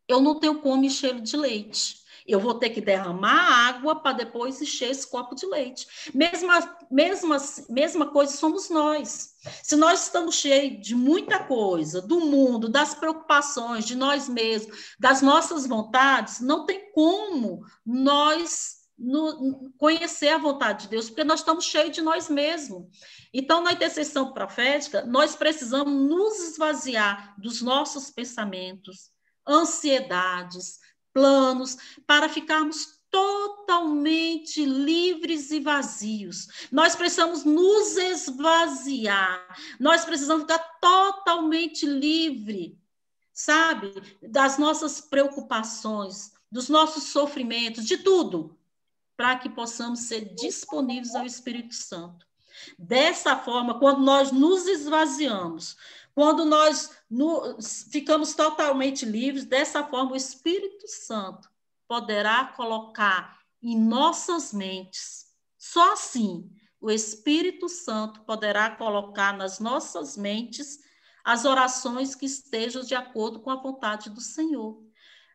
eu não tenho como encher de leite. Eu vou ter que derramar água para depois encher esse copo de leite. Mesma coisa somos nós. Se nós estamos cheios de muita coisa, do mundo, das preocupações, de nós mesmos, das nossas vontades, não tem como nós conhecer a vontade de Deus, porque nós estamos cheios de nós mesmos. Então, na intercessão profética, nós precisamos nos esvaziar dos nossos pensamentos, ansiedades, planos, para ficarmos totalmente livres e vazios. Nós precisamos nos esvaziar, nós precisamos ficar totalmente livre, sabe, das nossas preocupações, dos nossos sofrimentos, de tudo, para que possamos ser disponíveis ao Espírito Santo. Dessa forma, quando nós nos esvaziamos, quando nós ficamos totalmente livres, dessa forma o Espírito Santo poderá colocar em nossas mentes, só assim o Espírito Santo poderá colocar nas nossas mentes as orações que estejam de acordo com a vontade do Senhor,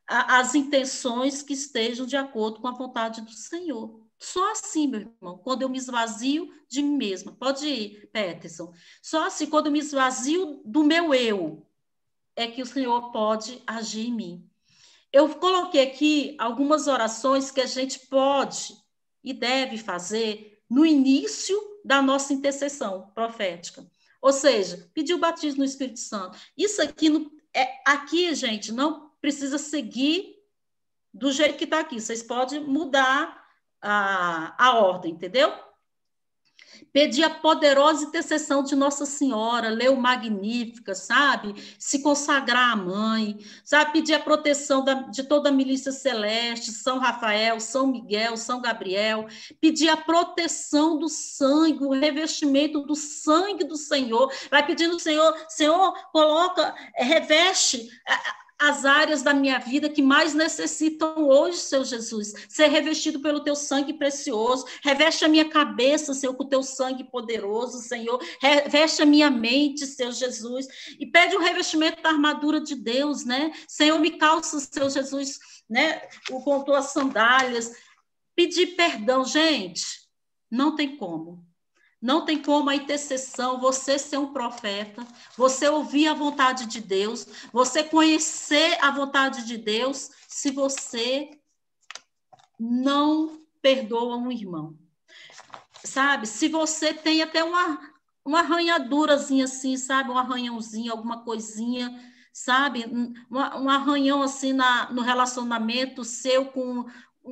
as intenções que estejam de acordo com a vontade do Senhor. Só assim, meu irmão, quando eu me esvazio de mim mesma. Pode ir, Peterson. Só assim, quando eu me esvazio do meu eu, é que o Senhor pode agir em mim. Eu coloquei aqui algumas orações que a gente pode e deve fazer no início da nossa intercessão profética. Ou seja, pedir o batismo no Espírito Santo. Isso aqui, gente, não precisa seguir do jeito que está aqui. Vocês podem mudar a ordem, entendeu? Pedir a poderosa intercessão de Nossa Senhora, ler o Magnífica, sabe? Se consagrar à mãe, sabe? Pedir a proteção de toda a milícia celeste, São Rafael, São Miguel, São Gabriel, pedir a proteção do sangue, o revestimento do sangue do Senhor, vai pedindo ao Senhor, reveste as áreas da minha vida que mais necessitam hoje, Senhor Jesus, ser revestido pelo teu sangue precioso, reveste a minha cabeça, Senhor, com o teu sangue poderoso, Senhor, reveste a minha mente, Senhor Jesus, e pede o revestimento da armadura de Deus, né? Senhor, me calça, Senhor Jesus, né? Com tuas sandálias, pedir perdão, gente, não tem como. Não tem como a intercessão, você ser um profeta, você ouvir a vontade de Deus, você conhecer a vontade de Deus, se você não perdoa um irmão. Sabe? Se você tem até uma arranhadurazinha assim, sabe? Um arranhãozinho, alguma coisinha, sabe? Um arranhão assim no relacionamento seu com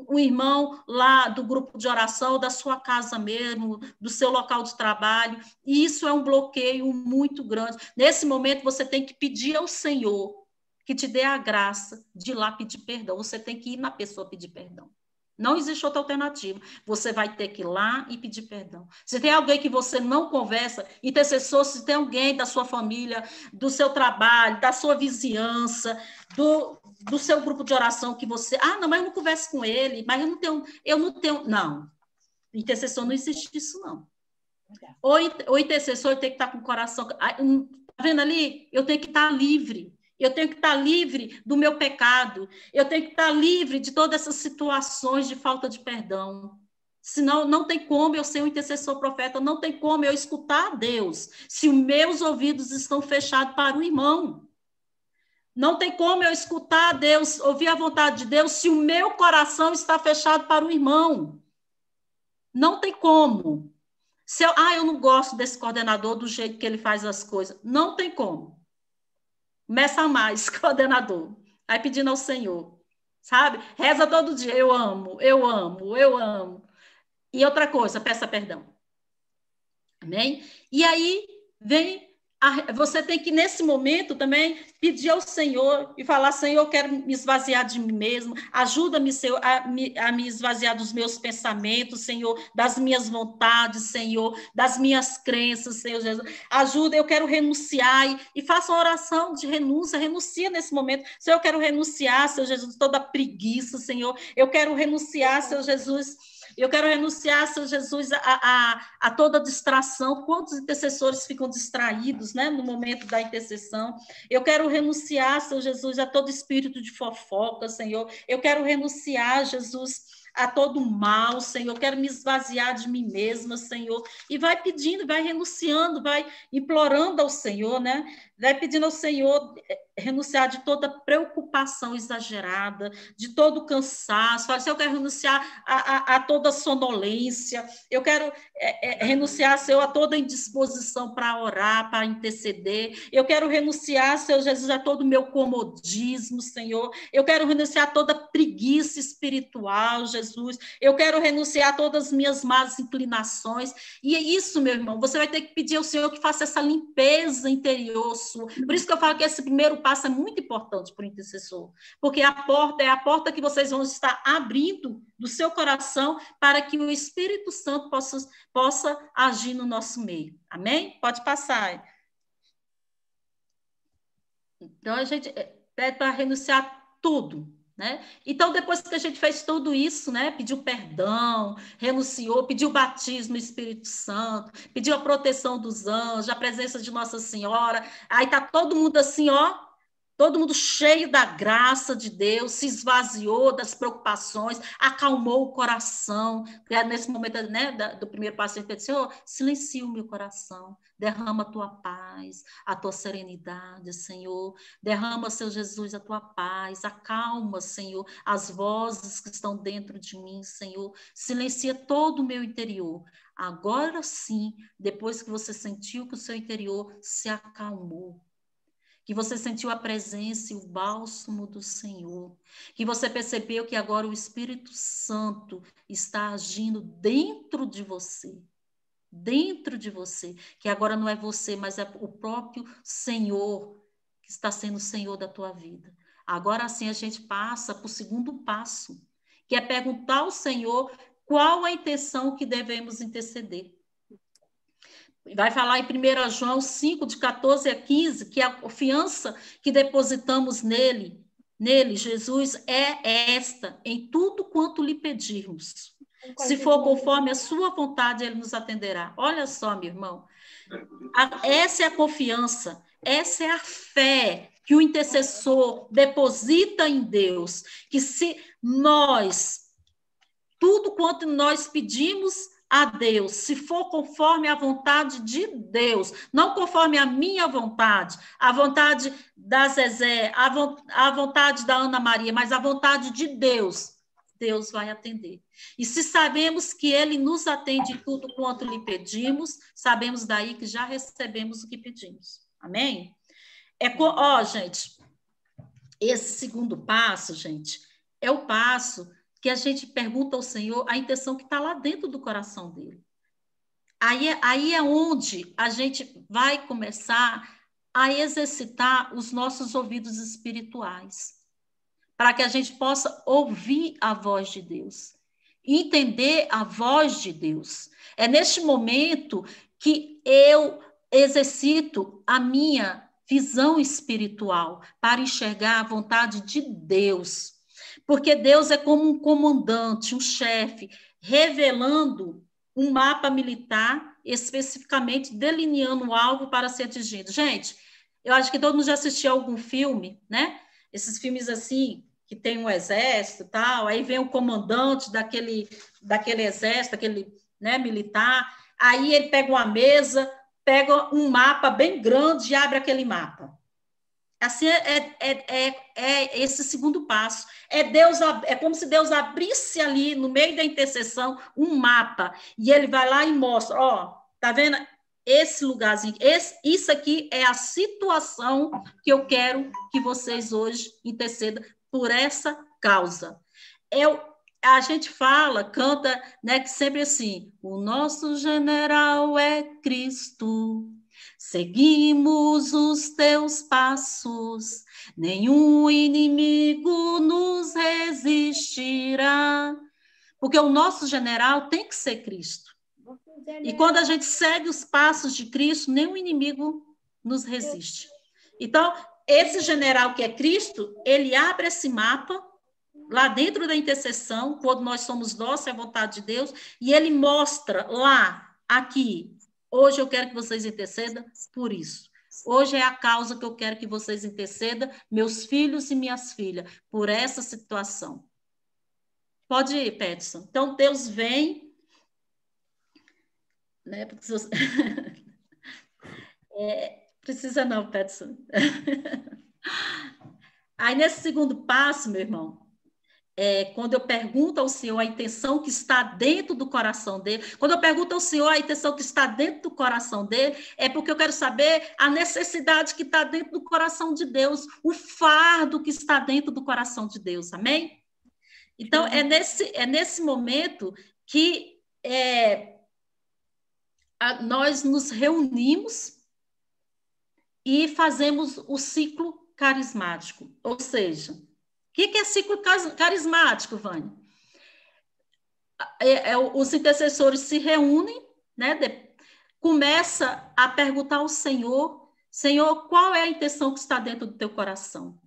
um irmão lá do grupo de oração, da sua casa mesmo, do seu local de trabalho, e isso é um bloqueio muito grande. Nesse momento, você tem que pedir ao Senhor que te dê a graça de ir lá pedir perdão. Você tem que ir na pessoa pedir perdão. Não existe outra alternativa. Você vai ter que ir lá e pedir perdão. Se tem alguém que você não conversa, intercessor, se tem alguém da sua família, do seu trabalho, da sua vizinhança, do seu grupo de oração que você... não, mas eu não converso com ele, mas eu não tenho... Não. Intercessor não existe isso, não. O intercessor tem que estar com o coração... Tá vendo ali? Eu tenho que estar livre. Eu tenho que estar livre do meu pecado. Eu tenho que estar livre de todas essas situações de falta de perdão. Senão, não tem como eu ser um intercessor profeta, não tem como eu escutar a Deus se os meus ouvidos estão fechados para o irmão. Não tem como eu escutar a Deus, ouvir a vontade de Deus, se o meu coração está fechado para o irmão. Não tem como. Eu não gosto desse coordenador do jeito que ele faz as coisas. Não tem como. Começa mais, coordenador. Vai pedindo ao Senhor, sabe? Reza todo dia, eu amo, eu amo, eu amo. E outra coisa, peça perdão. Amém? E aí vem Você tem que, nesse momento, também pedir ao Senhor e falar: Senhor, eu quero me esvaziar de mim mesmo, ajuda-me, Senhor, a me esvaziar dos meus pensamentos, Senhor, das minhas vontades, Senhor, das minhas crenças, Senhor Jesus. Ajuda, eu quero renunciar, e faça uma oração de renúncia, renuncia nesse momento. Senhor, eu quero renunciar, Senhor Jesus, toda preguiça, Senhor, eu quero renunciar, Senhor Jesus. Eu quero renunciar, Senhor Jesus, a toda distração. Quantos intercessores ficam distraídos, né, no momento da intercessão? Eu quero renunciar, Senhor Jesus, a todo espírito de fofoca, Senhor. Eu quero renunciar, Jesus, a todo mal, Senhor. Eu quero me esvaziar de mim mesma, Senhor. E vai pedindo, vai renunciando, vai implorando ao Senhor, né? Vai pedindo ao Senhor renunciar de toda preocupação exagerada, de todo cansaço. Fala assim: eu quero renunciar a toda sonolência, eu quero renunciar, Senhor, a toda indisposição para orar, para interceder. Eu quero renunciar, Senhor Jesus, a todo o meu comodismo, Senhor. Eu quero renunciar a toda preguiça espiritual, Jesus. Eu quero renunciar a todas as minhas más inclinações. E é isso, meu irmão, você vai ter que pedir ao Senhor que faça essa limpeza interior sua. Por isso que eu falo que esse primeiro passo é muito importante para o intercessor, porque a porta é a porta que vocês vão estar abrindo do seu coração para que o Espírito Santo possa agir no nosso meio. Amém? Pode passar. Então, a gente pede para renunciar tudo, né? Então, depois que a gente fez tudo isso, né, pediu perdão, renunciou, pediu batismo no Espírito Santo, pediu a proteção dos anjos, a presença de Nossa Senhora, aí está todo mundo assim, ó, todo mundo cheio da graça de Deus, se esvaziou das preocupações, acalmou o coração. Nesse momento, né, do primeiro passo, a gente disse: Senhor, silencia o meu coração, derrama a tua paz, a tua serenidade, Senhor. Derrama, Senhor Jesus, a tua paz, acalma, Senhor, as vozes que estão dentro de mim, Senhor. Silencia todo o meu interior. Agora sim, depois que você sentiu que o seu interior se acalmou, que você sentiu a presença e o bálsamo do Senhor, que você percebeu que agora o Espírito Santo está agindo dentro de você, que agora não é você, mas é o próprio Senhor que está sendo o Senhor da tua vida. Agora sim a gente passa para o segundo passo, que é perguntar ao Senhor qual a intenção que devemos interceder. Vai falar em 1 João 5, de 14 a 15, que a confiança que depositamos nele, Jesus, é esta: em tudo quanto lhe pedirmos. Se for conforme a sua vontade, ele nos atenderá. Olha só, meu irmão, essa é a confiança, essa é a fé que o intercessor deposita em Deus, que se nós, tudo quanto nós pedimos a Deus, se for conforme a vontade de Deus, não conforme a minha vontade, a vontade da Zezé, a vontade da Ana Maria, mas a vontade de Deus, Deus vai atender. E se sabemos que Ele nos atende tudo quanto lhe pedimos, sabemos daí que já recebemos o que pedimos. Amém? Gente, esse segundo passo, gente, é o passo que a gente pergunta ao Senhor a intenção que está lá dentro do coração dele. Aí é onde a gente vai começar a exercitar os nossos ouvidos espirituais, para que a gente possa ouvir a voz de Deus, entender a voz de Deus. É neste momento que eu exercito a minha visão espiritual para enxergar a vontade de Deus. Porque Deus é como um comandante, um chefe, revelando um mapa militar, especificamente delineando um alvo para ser atingido. Gente, eu acho que todo mundo já assistiu algum filme, né? Esses filmes assim, que tem um exército e tal, aí vem o comandante daquele exército, aquele, né, militar, aí ele pega uma mesa, pega um mapa bem grande e abre aquele mapa. Assim é esse segundo passo. É como se Deus abrisse ali no meio da intercessão um mapa e ele vai lá e mostra, ó, tá vendo? Esse lugarzinho, isso aqui é a situação que eu quero que vocês hoje intercedam por essa causa. A gente fala, canta, né, que sempre assim: o nosso general é Cristo. Seguimos os teus passos, nenhum inimigo nos resistirá. Porque o nosso general tem que ser Cristo. E quando a gente segue os passos de Cristo, nenhum inimigo nos resiste. Então, esse general que é Cristo, ele abre esse mapa lá dentro da intercessão, quando nós somos nossos, é a vontade de Deus, e ele mostra lá, aqui, hoje eu quero que vocês intercedam por isso. Hoje é a causa que eu quero que vocês intercedam, meus filhos e minhas filhas, por essa situação. Pode ir, Peterson. Então, Deus vem, né? Precisa não, Peterson. Aí, nesse segundo passo, meu irmão, quando eu pergunto ao Senhor a intenção que está dentro do coração dele, quando eu pergunto ao Senhor a intenção que está dentro do coração dele, é porque eu quero saber a necessidade que está dentro do coração de Deus, o fardo que está dentro do coração de Deus, amém? Então, é nesse momento que nós nos reunimos e fazemos o ciclo carismático. Ou seja, o que é ciclo carismático, Vânia? Os intercessores se reúnem, né? Começa a perguntar ao Senhor, Senhor, qual é a intenção que está dentro do teu coração?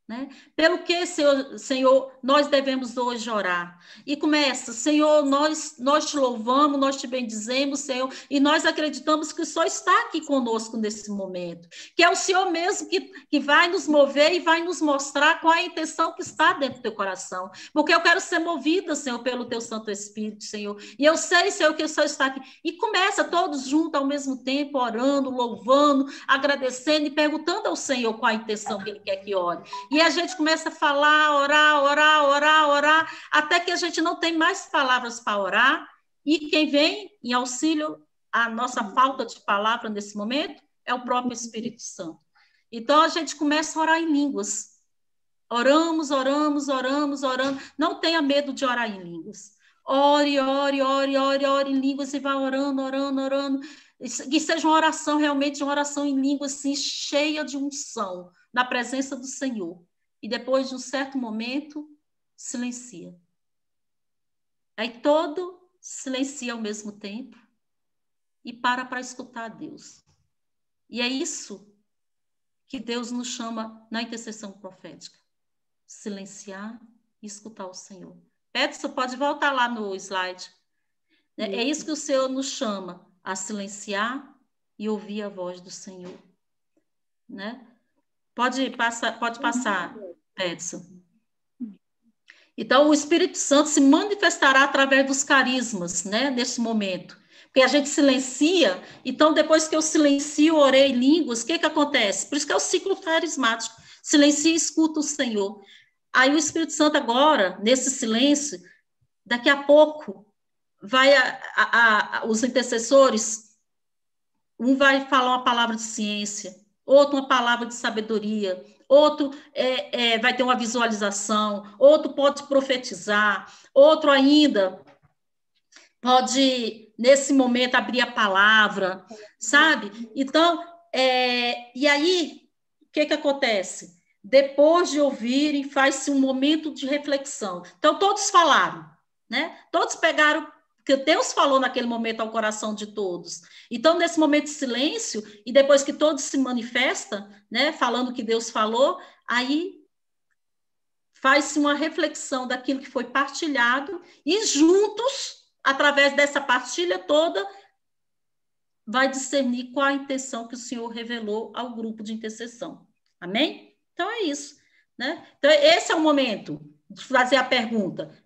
Né? Pelo que, Senhor, nós devemos hoje orar? E começa, Senhor, nós te louvamos, nós te bendizemos, Senhor, e nós acreditamos que o Senhor está aqui conosco nesse momento, que é o Senhor mesmo que vai nos mover e vai nos mostrar qual é a intenção que está dentro do teu coração, porque eu quero ser movida, Senhor, pelo teu Santo Espírito, Senhor, e eu sei, Senhor, que o Senhor está aqui, e começa todos juntos ao mesmo tempo, orando, louvando, agradecendo e perguntando ao Senhor qual a intenção que Ele quer que ore. E a gente começa a falar, orar, até que a gente não tem mais palavras para orar. E quem vem em auxílio à nossa falta de palavra nesse momento é o próprio Espírito Santo. Então, a gente começa a orar em línguas. Oramos. Não tenha medo de orar em línguas. Ore em línguas e vá orando. Que seja uma oração, realmente uma oração em línguas, assim, cheia de unção, na presença do Senhor. E depois de um certo momento, silencia. Aí todo silencia ao mesmo tempo e para escutar a Deus. E é isso que Deus nos chama na intercessão profética. Silenciar e escutar o Senhor. Peterson, pode voltar lá no slide. É isso que o Senhor nos chama, a silenciar e ouvir a voz do Senhor. Né? Pode passar, Peterson. Então, o Espírito Santo se manifestará através dos carismas, né, nesse momento. Porque a gente silencia, então, depois que eu silencio, orei em línguas, o que acontece? Por isso que é o ciclo carismático. Silencia e escuta o Senhor. Aí o Espírito Santo agora, nesse silêncio, daqui a pouco, os intercessores, um vai falar uma palavra de ciência, outro uma palavra de sabedoria, outro vai ter uma visualização, outro pode profetizar, outro ainda pode, nesse momento, abrir a palavra, sabe? Então, e aí, o que acontece? Depois de ouvirem, faz-se um momento de reflexão. Então, todos falaram, né? Todos pegaram que Deus falou naquele momento ao coração de todos. Então, nesse momento de silêncio, e depois que todos se manifestam, né, falando o que Deus falou, aí faz-se uma reflexão daquilo que foi partilhado, e juntos, através dessa partilha toda, vai discernir qual a intenção que o Senhor revelou ao grupo de intercessão. Amém? Então, é isso. Né? Então, esse é o momento de fazer a pergunta.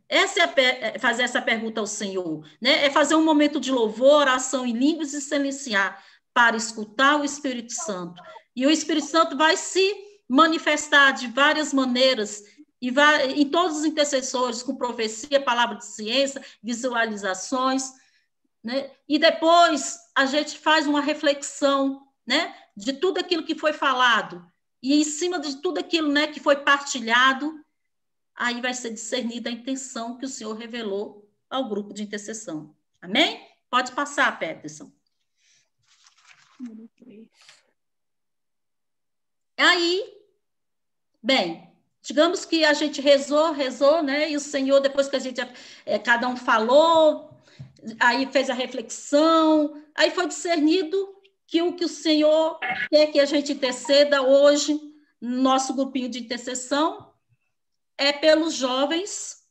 Fazer essa pergunta ao Senhor, né? É fazer um momento de louvor, oração em línguas e silenciar para escutar o Espírito Santo. E o Espírito Santo vai se manifestar de várias maneiras em todos os intercessores, com profecia, palavra de ciência, visualizações, né? E depois a gente faz uma reflexão, né, de tudo aquilo que foi falado, e em cima de tudo aquilo, né, que foi partilhado, aí vai ser discernida a intenção que o Senhor revelou ao grupo de intercessão. Amém? Pode passar, Peterson. Número 3. Aí, bem, digamos que a gente rezou, né? E o Senhor, depois que a gente, cada um falou, aí fez a reflexão, aí foi discernido que o que o Senhor quer que a gente interceda hoje, no nosso grupinho de intercessão, é pelos jovens,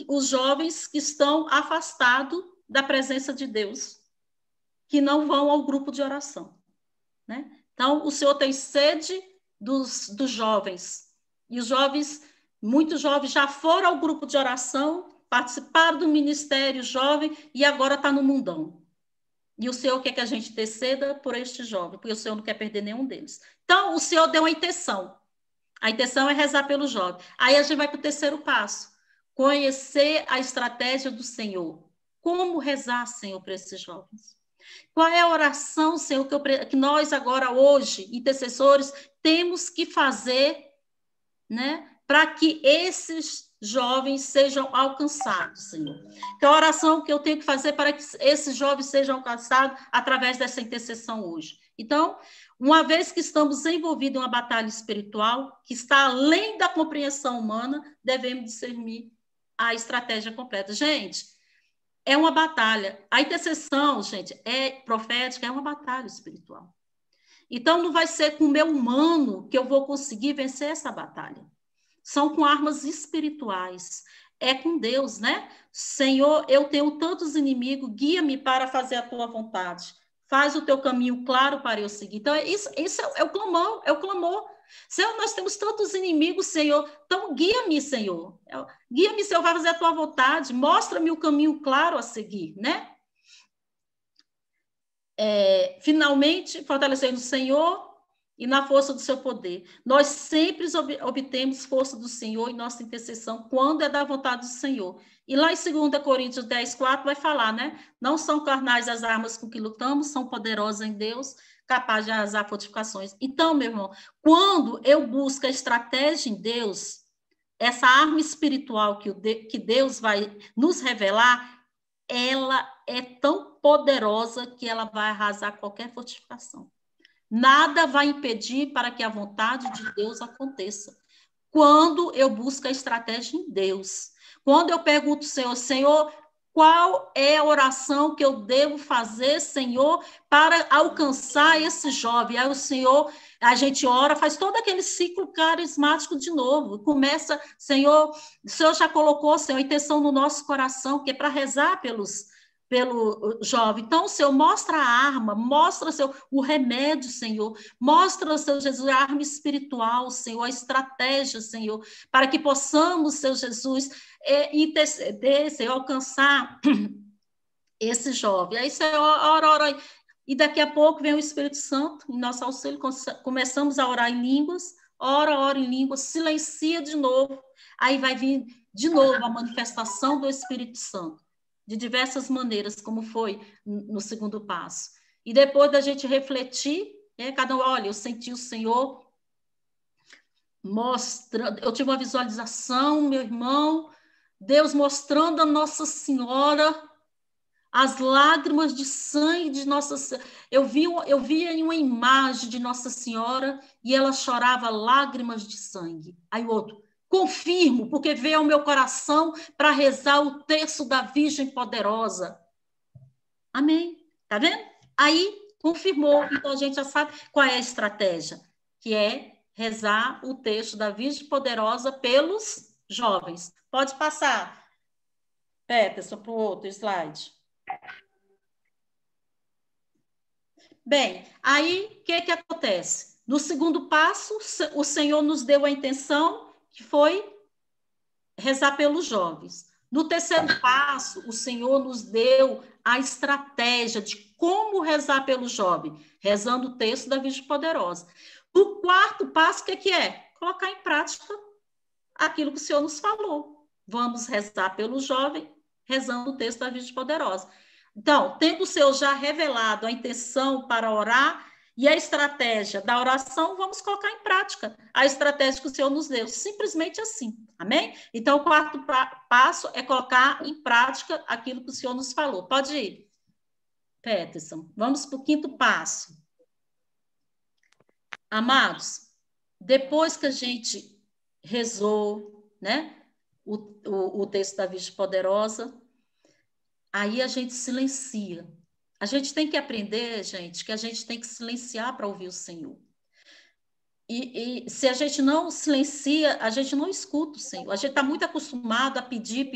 os jovens que estão afastados da presença de Deus, que não vão ao grupo de oração, né? Então, o Senhor tem sede dos jovens, e os jovens, muitos jovens já foram ao grupo de oração, participaram do ministério jovem e agora está no mundão. E o Senhor quer que a gente interceda por este jovem, porque o Senhor não quer perder nenhum deles. Então, o Senhor deu uma intenção. A intenção é rezar pelo jovem. Aí a gente vai para o terceiro passo. Conhecer a estratégia do Senhor. Como rezar, Senhor, para esses jovens? Qual é a oração, Senhor, que nós agora, hoje, intercessores, temos que fazer, né, para que esses jovens sejam alcançados, Senhor? Que a oração que eu tenho que fazer para que esses jovens sejam alcançados através dessa intercessão hoje. Então, uma vez que estamos envolvidos em uma batalha espiritual, que está além da compreensão humana, devemos discernir a estratégia completa. Gente, é uma batalha. A intercessão, gente, profética, é uma batalha espiritual. Então, não vai ser com o meu humano que eu vou conseguir vencer essa batalha. São com armas espirituais. É com Deus, né? Senhor, eu tenho tantos inimigos, guia-me para fazer a tua vontade. Faz o teu caminho claro para eu seguir. Então, isso é o clamor, é o clamor. Senhor, nós temos tantos inimigos, Senhor. Então, guia-me, Senhor. Guia-me, Senhor, vai fazer a tua vontade. Mostra-me o caminho claro a seguir, né? Finalmente, fortalecendo o Senhor e na força do seu poder. Nós sempre obtemos força do Senhor em nossa intercessão, quando é da vontade do Senhor. E lá em 2 Coríntios 10, 4, vai falar, né? Não são carnais as armas com que lutamos, são poderosas em Deus, capazes de arrasar fortificações. Então, meu irmão, quando eu busco a estratégia em Deus, essa arma espiritual que Deus vai nos revelar, ela é tão poderosa que ela vai arrasar qualquer fortificação. Nada vai impedir para que a vontade de Deus aconteça. Quando eu busco a estratégia em Deus. Quando eu pergunto ao Senhor, Senhor, qual é a oração que eu devo fazer, Senhor, para alcançar esse jovem? Aí o Senhor, a gente ora, faz todo aquele ciclo carismático de novo. Começa, Senhor, o Senhor já colocou, Senhor, a intenção no nosso coração, que é para rezar pelo jovem. Então, Senhor, mostra a arma, mostra, Senhor, o remédio, Senhor, mostra, Senhor Jesus, a arma espiritual, Senhor, a estratégia, Senhor, para que possamos, Senhor Jesus, interceder, Senhor, alcançar esse jovem. Aí, Senhor, ora, e daqui a pouco vem o Espírito Santo, em nosso auxílio, começamos a orar em línguas, ora em línguas, silencia de novo, aí vai vir de novo a manifestação do Espírito Santo, de diversas maneiras, como foi no segundo passo. E depois da gente refletir, cada um, olha, eu senti o Senhor mostrando, eu tive uma visualização, meu irmão, Deus mostrando a Nossa Senhora, as lágrimas de sangue de Nossa Senhora. Eu via em uma imagem de Nossa Senhora e ela chorava lágrimas de sangue. Aí o outro, confirmo, porque veio ao meu coração para rezar o terço da Virgem Poderosa. Amém? Tá vendo? Aí confirmou. Então a gente já sabe qual é a estratégia, que é rezar o terço da Virgem Poderosa pelos jovens. Pode passar, Peterson, para o outro slide. Bem, aí o que acontece? No segundo passo, o Senhor nos deu a intenção, que foi rezar pelos jovens. No terceiro passo, o Senhor nos deu a estratégia de como rezar pelo jovem, rezando o texto da Virgem Poderosa. No quarto passo, o que é? Colocar em prática aquilo que o Senhor nos falou. Vamos rezar pelo jovem, rezando o texto da Virgem Poderosa. Então, tendo o Senhor já revelado a intenção para orar e a estratégia da oração, vamos colocar em prática a estratégia que o Senhor nos deu. Simplesmente assim. Amém? Então, o quarto passo é colocar em prática aquilo que o Senhor nos falou. Pode ir, Peterson. Vamos para o 5º passo. Amados, depois que a gente rezou, né, o texto da Virgem Poderosa, aí a gente silencia. A gente tem que aprender, gente, que a gente tem que silenciar para ouvir o Senhor. E se a gente não silencia, a gente não escuta o Senhor. A gente está muito acostumado a pedir.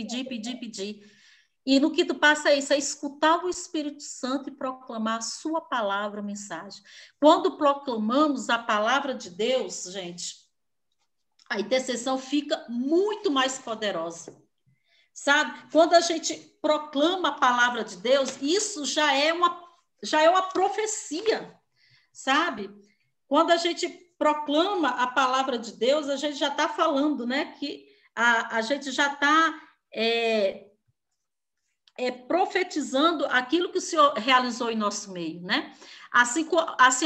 E no 5º passo é isso, é escutar o Espírito Santo e proclamar a sua palavra, a mensagem. Quando proclamamos a palavra de Deus, gente, a intercessão fica muito mais poderosa. Sabe? Quando a gente proclama a palavra de Deus, isso já é uma profecia, sabe? Quando a gente proclama a palavra de Deus, a gente já está falando, né? Que a gente já está profetizando aquilo que o Senhor realizou em nosso meio, né? Assim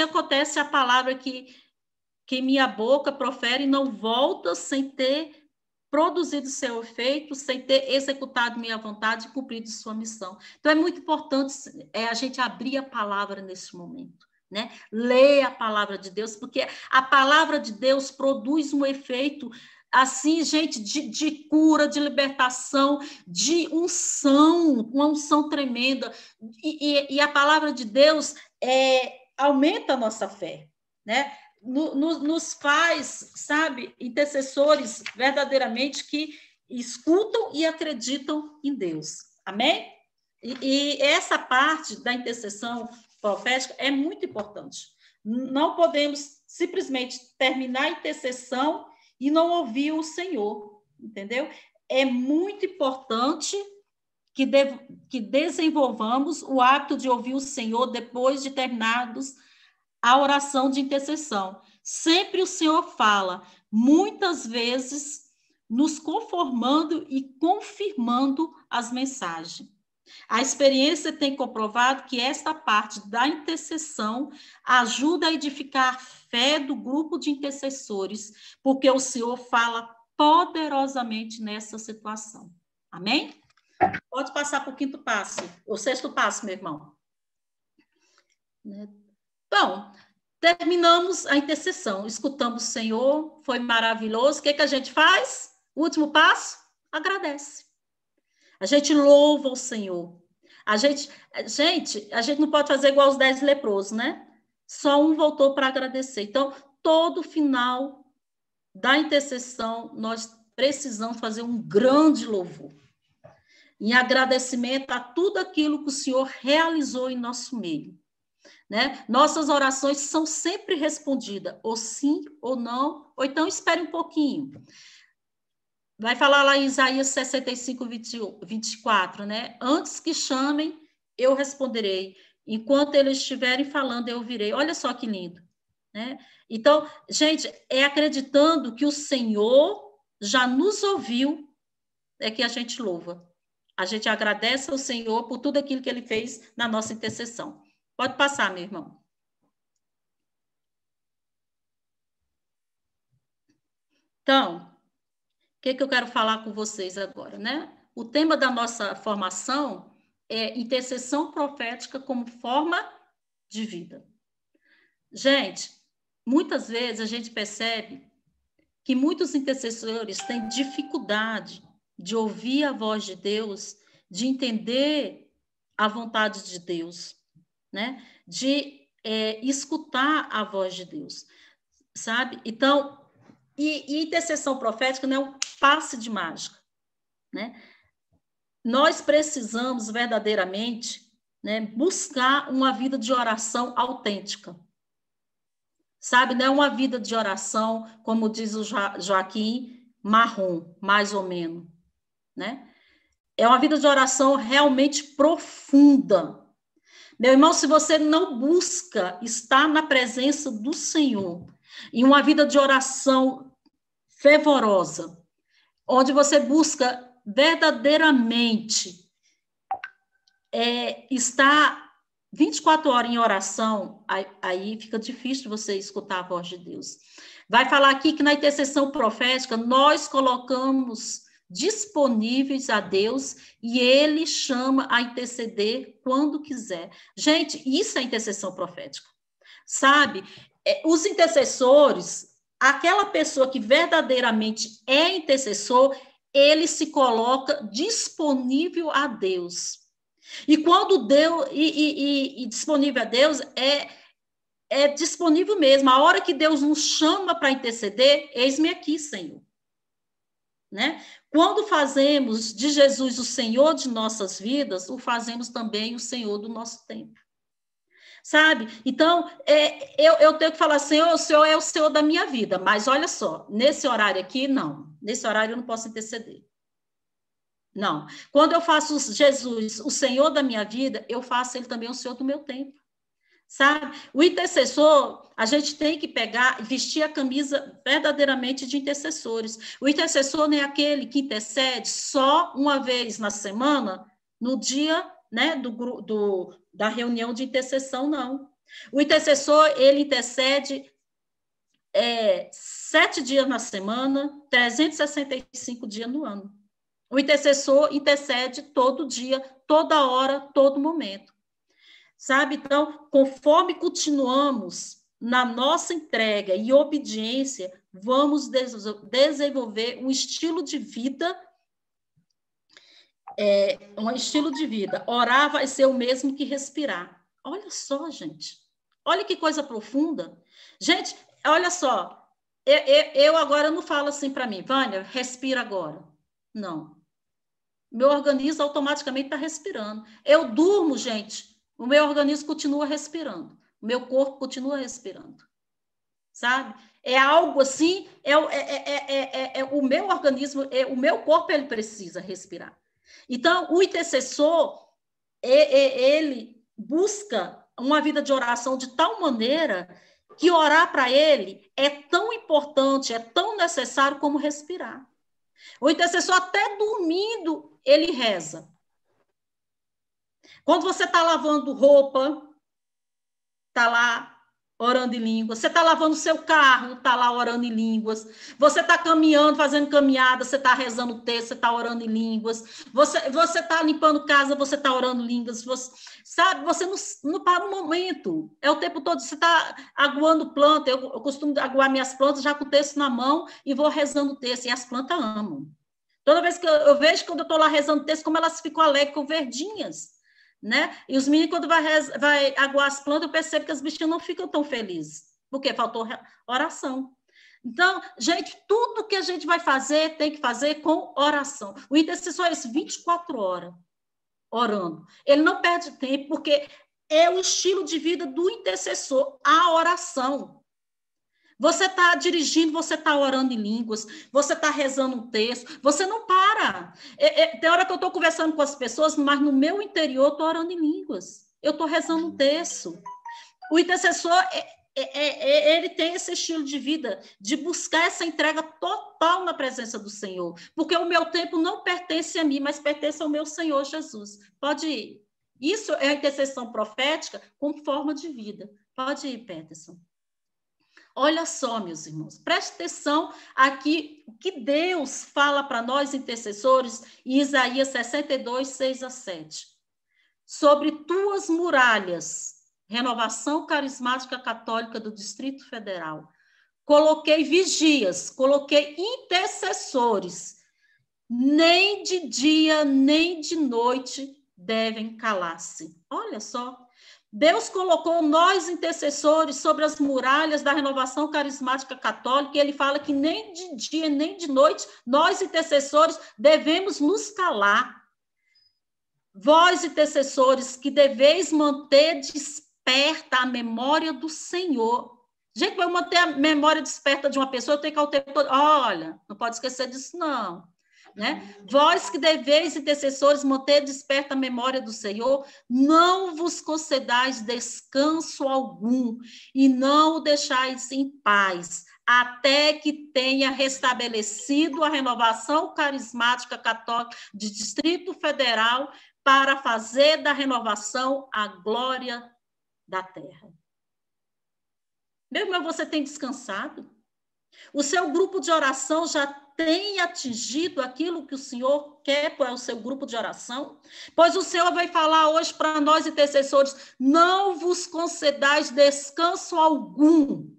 acontece a palavra que minha boca profere e não volta sem ter produzido seu efeito, sem ter executado minha vontade e cumprido sua missão. Então, é muito importante a gente abrir a palavra nesse momento, né? Ler a palavra de Deus, porque a palavra de Deus produz um efeito, assim, gente, de cura, de libertação, de unção, uma unção tremenda. E a palavra de Deus aumenta a nossa fé, né? Nos faz, sabe, intercessores verdadeiramente que escutam e acreditam em Deus. Amém? E essa parte da intercessão profética é muito importante. Não podemos simplesmente terminar a intercessão e não ouvir o Senhor, entendeu? É muito importante que desenvolvamos o hábito de ouvir o Senhor depois de terminados a oração de intercessão. Sempre o Senhor fala, muitas vezes nos conformando e confirmando as mensagens. A experiência tem comprovado que esta parte da intercessão ajuda a edificar a fé do grupo de intercessores, porque o Senhor fala poderosamente nessa situação. Amém? Pode passar para o 5º passo, o 6º passo, meu irmão. Bom, terminamos a intercessão, escutamos o Senhor, foi maravilhoso. O que a gente faz? O último passo? Agradece. A gente louva o Senhor. A gente não pode fazer igual os 10 leprosos, né? Só um voltou para agradecer. Então, todo final da intercessão, nós precisamos fazer um grande louvor. Em agradecimento a tudo aquilo que o Senhor realizou em nosso meio. Né? Nossas orações são sempre respondidas, ou sim, ou não, ou então espere um pouquinho. Vai falar lá em Isaías 65, 24, né? Antes que chamem, eu responderei. Enquanto eles estiverem falando, eu ouvirei. Olha só que lindo. Né? Então, gente, é acreditando que o Senhor já nos ouviu, é que a gente louva. A gente agradece ao Senhor por tudo aquilo que Ele fez na nossa intercessão. Pode passar, meu irmão. Então, o que eu quero falar com vocês agora, né? O tema da nossa formação é intercessão profética como forma de vida. Gente, muitas vezes a gente percebe que muitos intercessores têm dificuldade de ouvir a voz de Deus, de entender a vontade de Deus, né? De escutar a voz de Deus, sabe? Então, e intercessão profética não é um passe de mágica, né? Nós precisamos verdadeiramente, né, buscar uma vida de oração autêntica, sabe? Não é uma vida de oração, como diz o Joaquim, marrom, mais ou menos, né? É uma vida de oração realmente profunda. Meu irmão, se você não busca estar na presença do Senhor, em uma vida de oração fervorosa, onde você busca verdadeiramente estar 24 horas em oração, aí fica difícil você escutar a voz de Deus. Vai falar aqui que na intercessão profética nós colocamos disponíveis a Deus, e ele chama a interceder quando quiser. Gente, isso é intercessão profética. Sabe? Os intercessores, aquela pessoa que verdadeiramente é intercessor, ele se coloca disponível a Deus. E quando Deus, e disponível a Deus, é disponível mesmo. A hora que Deus nos chama para interceder, eis-me aqui, Senhor. Né? Quando fazemos de Jesus o Senhor de nossas vidas, o fazemos também o Senhor do nosso tempo. Sabe? Então, eu tenho que falar, Senhor, o Senhor é o Senhor da minha vida, mas olha só, nesse horário aqui, não. Nesse horário eu não posso interceder. Não. Quando eu faço Jesus o Senhor da minha vida, eu faço ele também o Senhor do meu tempo. Sabe? O intercessor, a gente tem que pegar e vestir a camisa verdadeiramente de intercessores. O intercessor não é aquele que intercede só uma vez na semana, no dia, né, da reunião de intercessão, não. O intercessor, ele intercede 7 dias na semana, 365 dias no ano. O intercessor intercede todo dia, toda hora, todo momento. Sabe? Então, conforme continuamos na nossa entrega e obediência, vamos desenvolver um estilo de vida. Um estilo de vida. Orar vai ser o mesmo que respirar. Olha só, gente. Olha que coisa profunda. Gente, olha só. Eu agora não falo assim para mim, Vânia, respira agora. Não. Meu organismo automaticamente está respirando. Eu durmo, gente. O meu organismo continua respirando. O meu corpo continua respirando. Sabe? É algo assim, o meu organismo, o meu corpo, ele precisa respirar. Então, o intercessor, ele busca uma vida de oração de tal maneira que orar para ele é tão importante, é tão necessário como respirar. O intercessor, até dormindo, ele reza. Quando você está lavando roupa, está lá orando em línguas. Você está lavando seu carro, está lá orando em línguas. Você está caminhando, fazendo caminhada, você está rezando o texto, você está orando em línguas. Você está limpando casa, você está orando em línguas. Sabe, você não para um momento. É o tempo todo. Você está aguando planta. Eu costumo aguar minhas plantas já com o texto na mão e vou rezando o texto. E as plantas amam. Toda vez que eu vejo, quando eu estou lá rezando o texto, como elas ficam alegres, ficam verdinhas. Né? E os meninos, quando vai aguar as plantas, eu percebo que as bichinhas não ficam tão felizes, porque faltou oração. Então, gente, tudo que a gente vai fazer, tem que fazer com oração. O intercessor é esse 24 horas orando. Ele não perde tempo, porque é o estilo de vida do intercessor, a oração. Você está dirigindo, você está orando em línguas, você está rezando um texto, você não para. Tem hora que eu estou conversando com as pessoas, mas no meu interior eu estou orando em línguas. Eu estou rezando um texto. O intercessor, ele tem esse estilo de vida, de buscar essa entrega total na presença do Senhor. Porque o meu tempo não pertence a mim, mas pertence ao meu Senhor Jesus. Pode ir. Isso é a intercessão profética com forma de vida. Pode ir, Peterson. Olha só, meus irmãos, preste atenção aqui, o que Deus fala para nós, intercessores, em Isaías 62, 6-7. Sobre tuas muralhas, Renovação Carismática Católica do Distrito Federal, coloquei vigias, coloquei intercessores, nem de dia, nem de noite devem calar-se. Olha só. Deus colocou nós, intercessores, sobre as muralhas da Renovação Carismática Católica, e ele fala que nem de dia, nem de noite, nós, intercessores, devemos nos calar. Vós, intercessores, que deveis manter desperta a memória do Senhor. Gente, para eu manter a memória desperta de uma pessoa, eu tenho que ao tempo todo, olha, não pode esquecer disso, não. Né? Vós que deveis, intercessores, manter desperta a memória do Senhor, não vos concedais descanso algum e não o deixais em paz, até que tenha restabelecido a Renovação Carismática Católica de Distrito Federal para fazer da renovação a glória da terra. Meu irmão, você tem descansado? O seu grupo de oração já tem atingido aquilo que o Senhor quer para o seu grupo de oração? Pois o Senhor vai falar hoje para nós, intercessores, não vos concedais descanso algum,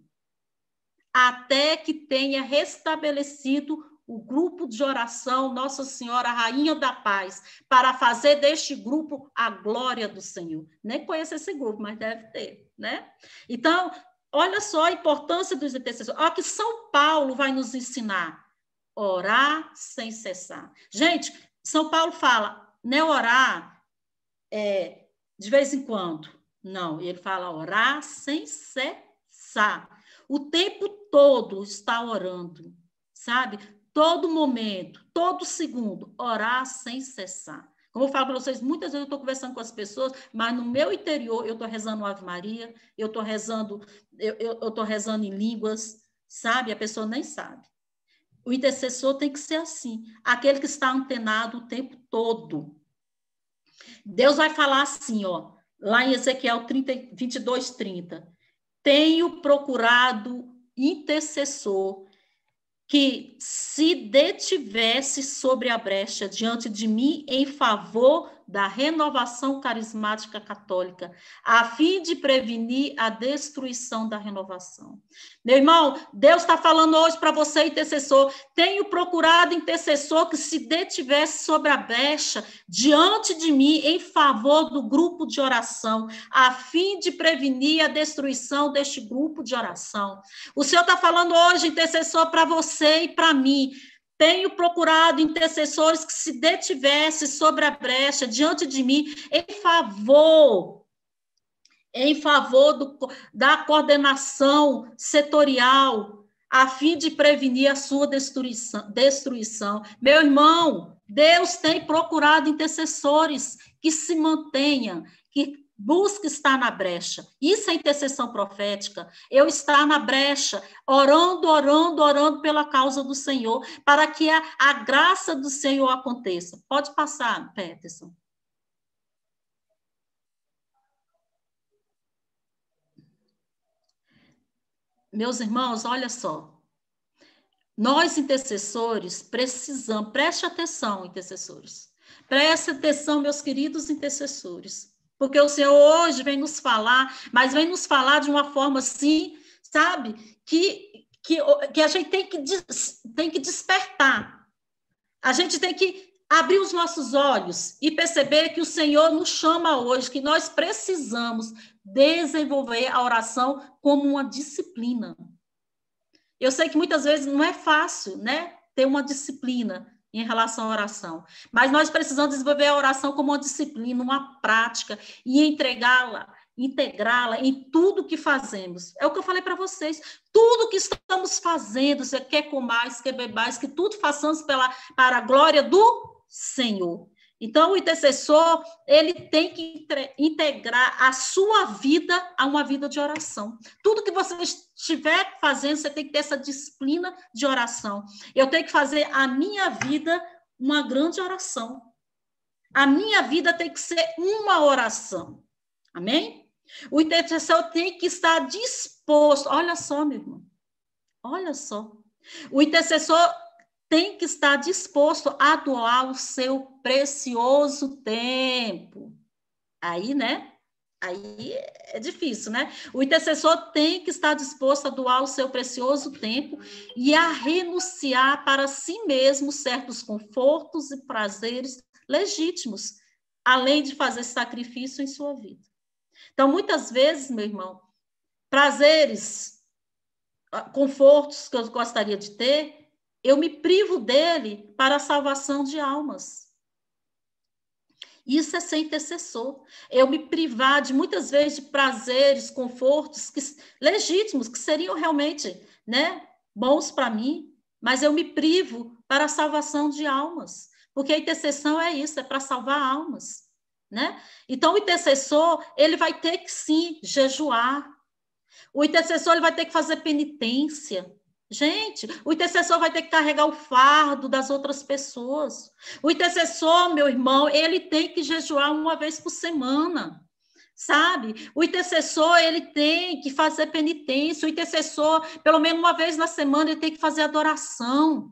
até que tenha restabelecido o grupo de oração, Nossa Senhora, Rainha da Paz, para fazer deste grupo a glória do Senhor. Nem conheço esse grupo, mas deve ter, né? Então, olha só a importância dos intercessores. Olha que São Paulo vai nos ensinar. Orar sem cessar. Gente, São Paulo fala, não é orar de vez em quando. Não, ele fala orar sem cessar. O tempo todo está orando, sabe? Todo momento, todo segundo, orar sem cessar. Como eu falo para vocês, muitas vezes eu estou conversando com as pessoas, mas no meu interior eu estou rezando Ave Maria, eu estou rezando em línguas, sabe? A pessoa nem sabe. O intercessor tem que ser assim, aquele que está antenado o tempo todo. Deus vai falar assim, ó, lá em Ezequiel 22:30. Tenho procurado intercessor que se detivesse sobre a brecha diante de mim em favor da renovação carismática católica, a fim de prevenir a destruição da renovação. Meu irmão, Deus está falando hoje para você, intercessor, tenho procurado intercessor que se detivesse sobre a brecha diante de mim em favor do grupo de oração, a fim de prevenir a destruição deste grupo de oração. O Senhor está falando hoje, intercessor, para você e para mim. Tenho procurado intercessores que se detivessem sobre a brecha diante de mim em favor da coordenação setorial, a fim de prevenir a sua destruição. Meu irmão, Deus tem procurado intercessores que se mantenham, que busque estar na brecha. Isso é intercessão profética. Eu estar na brecha, orando pela causa do Senhor, para que a graça do Senhor aconteça. Pode passar, Peterson. Meus irmãos, olha só. Nós, intercessores, precisamos, preste atenção, intercessores. Preste atenção, meus queridos intercessores. Porque o Senhor hoje vem nos falar, mas vem nos falar de uma forma assim, sabe? Que a gente tem que despertar. A gente tem que abrir os nossos olhos e perceber que o Senhor nos chama hoje, que nós precisamos desenvolver a oração como uma disciplina. Eu sei que muitas vezes não é fácil, né? Ter uma disciplina em relação à oração. Mas nós precisamos desenvolver a oração como uma disciplina, uma prática, e integrá-la em tudo que fazemos. É o que eu falei para vocês. Tudo que estamos fazendo, você quer comais, quer bebais, que tudo façamos para a glória do Senhor. Então, o intercessor, ele tem que integrar a sua vida a uma vida de oração. Tudo que você estiver fazendo, você tem que ter essa disciplina de oração. Eu tenho que fazer a minha vida uma grande oração. A minha vida tem que ser uma oração. Amém? O intercessor tem que estar disposto. Olha só, meu irmão. Olha só. O intercessor tem que estar disposto a doar o seu precioso tempo. Aí, né? Aí é difícil, né? O intercessor tem que estar disposto a doar o seu precioso tempo e a renunciar para si mesmo certos confortos e prazeres legítimos, além de fazer sacrifício em sua vida. Então, muitas vezes, meu irmão, prazeres, confortos que eu gostaria de ter, eu me privo dele para a salvação de almas. Isso é ser intercessor. Eu me privar de, muitas vezes, de prazeres, confortos legítimos, que seriam realmente, né, bons para mim, mas eu me privo para a salvação de almas. Porque a intercessão é isso, é para salvar almas. Né? Então, o intercessor, ele vai ter que, sim, jejuar. O intercessor, ele vai ter que fazer penitência. Gente, o intercessor vai ter que carregar o fardo das outras pessoas. O intercessor, meu irmão, ele tem que jejuar uma vez por semana. sabe? O intercessor, ele tem que fazer penitência, o intercessor, pelo menos uma vez na semana, ele tem que fazer adoração,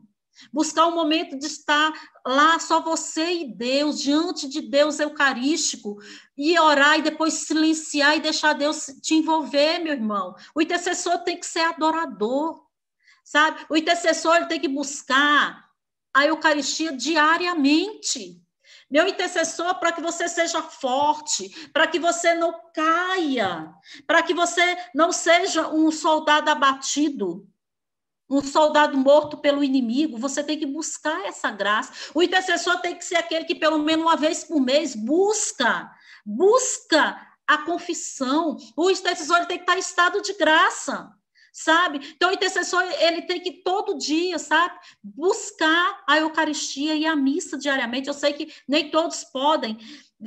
buscar um momento de estar lá, só você e Deus, diante de Deus eucarístico, e orar e depois silenciar e deixar Deus te envolver, meu irmão. O intercessor tem que ser adorador, sabe? O intercessor, ele tem que buscar a Eucaristia diariamente. Meu intercessor, para que você seja forte, para que você não caia, para que você não seja um soldado abatido, um soldado morto pelo inimigo, você tem que buscar essa graça. O intercessor tem que ser aquele que, pelo menos uma vez por mês, busca a confissão. O intercessor ele tem que estar em estado de graça, sabe? Então, o intercessor, ele tem que todo dia, sabe? Buscar a Eucaristia e a missa diariamente. Eu sei que nem todos podem,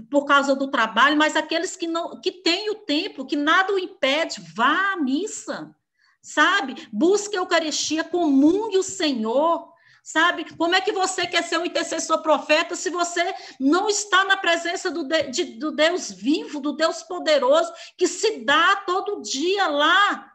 por causa do trabalho, mas aqueles que têm o tempo, que nada o impede, vá à missa, sabe? Busque a Eucaristia, comungue o Senhor, sabe? Como é que você quer ser um intercessor profeta se você não está na presença do Deus vivo, do Deus poderoso, que se dá todo dia lá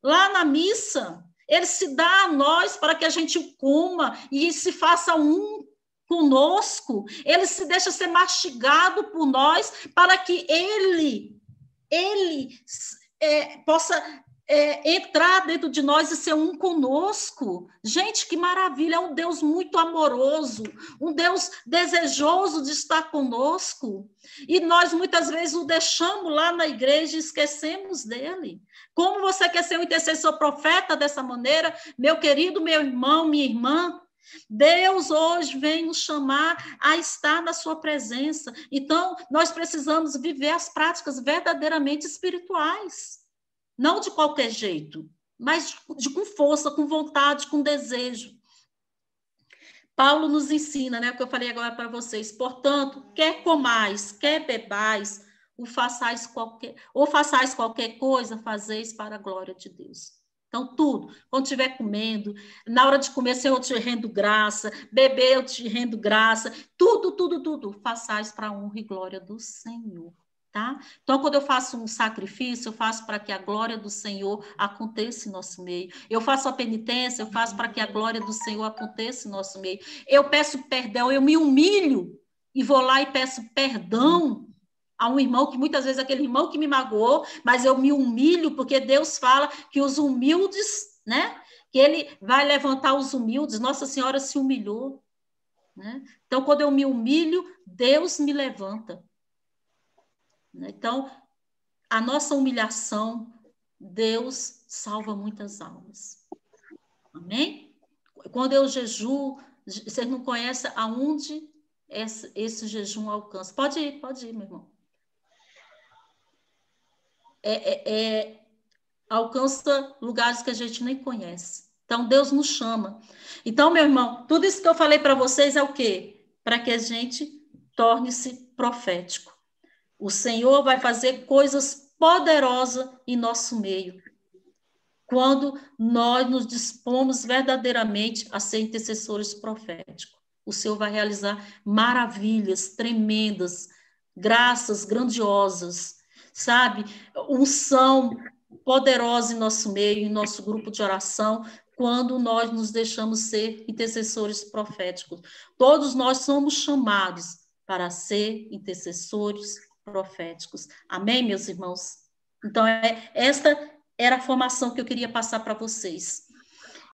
na missa? Ele se dá a nós para que a gente o coma e se faça um conosco. Ele se deixa ser mastigado por nós para que ele possa entrar dentro de nós e ser um conosco. Gente, que maravilha, é um Deus muito amoroso, um Deus desejoso de estar conosco, e nós muitas vezes o deixamos lá na igreja e esquecemos dele. Como você quer ser um intercessor profeta dessa maneira, meu querido, meu irmão, minha irmã? Deus hoje vem nos chamar a estar na sua presença. Então, nós precisamos viver as práticas verdadeiramente espirituais. Não de qualquer jeito, mas com força, com vontade, com desejo. Paulo nos ensina, né, o que eu falei agora para vocês. Portanto, quer comais, quer bebais, ou façais qualquer coisa, fazeis para a glória de Deus. Então, tudo, quando estiver comendo, na hora de comer, Senhor, eu te rendo graça, beber, eu te rendo graça, tudo, façais para a honra e glória do Senhor. Tá? Então, quando eu faço um sacrifício, eu faço para que a glória do Senhor aconteça em nosso meio. Eu faço a penitência, eu faço para que a glória do Senhor aconteça em nosso meio. Eu peço perdão, eu me humilho e vou lá e peço perdão a um irmão, que muitas vezes é aquele irmão que me magoou, mas eu me humilho, porque Deus fala que os humildes, né? Que ele vai levantar os humildes. Nossa Senhora se humilhou, né? Então, quando eu me humilho, Deus me levanta. Então, a nossa humilhação, Deus salva muitas almas. Amém? Quando eu jejuo, vocês não conhecem aonde esse jejum alcança. Pode ir, meu irmão. Alcança lugares que a gente nem conhece. Então, Deus nos chama. Então, meu irmão, tudo isso que eu falei para vocês é o quê? Para que a gente torne-se profético. O Senhor vai fazer coisas poderosas em nosso meio, quando nós nos dispomos verdadeiramente a ser intercessores proféticos. O Senhor vai realizar maravilhas tremendas, graças grandiosas, sabe? Unção poderosa em nosso meio, em nosso grupo de oração, quando nós nos deixamos ser intercessores proféticos. Todos nós somos chamados para ser intercessores proféticos. Amém, meus irmãos? Então, esta era a formação que eu queria passar para vocês.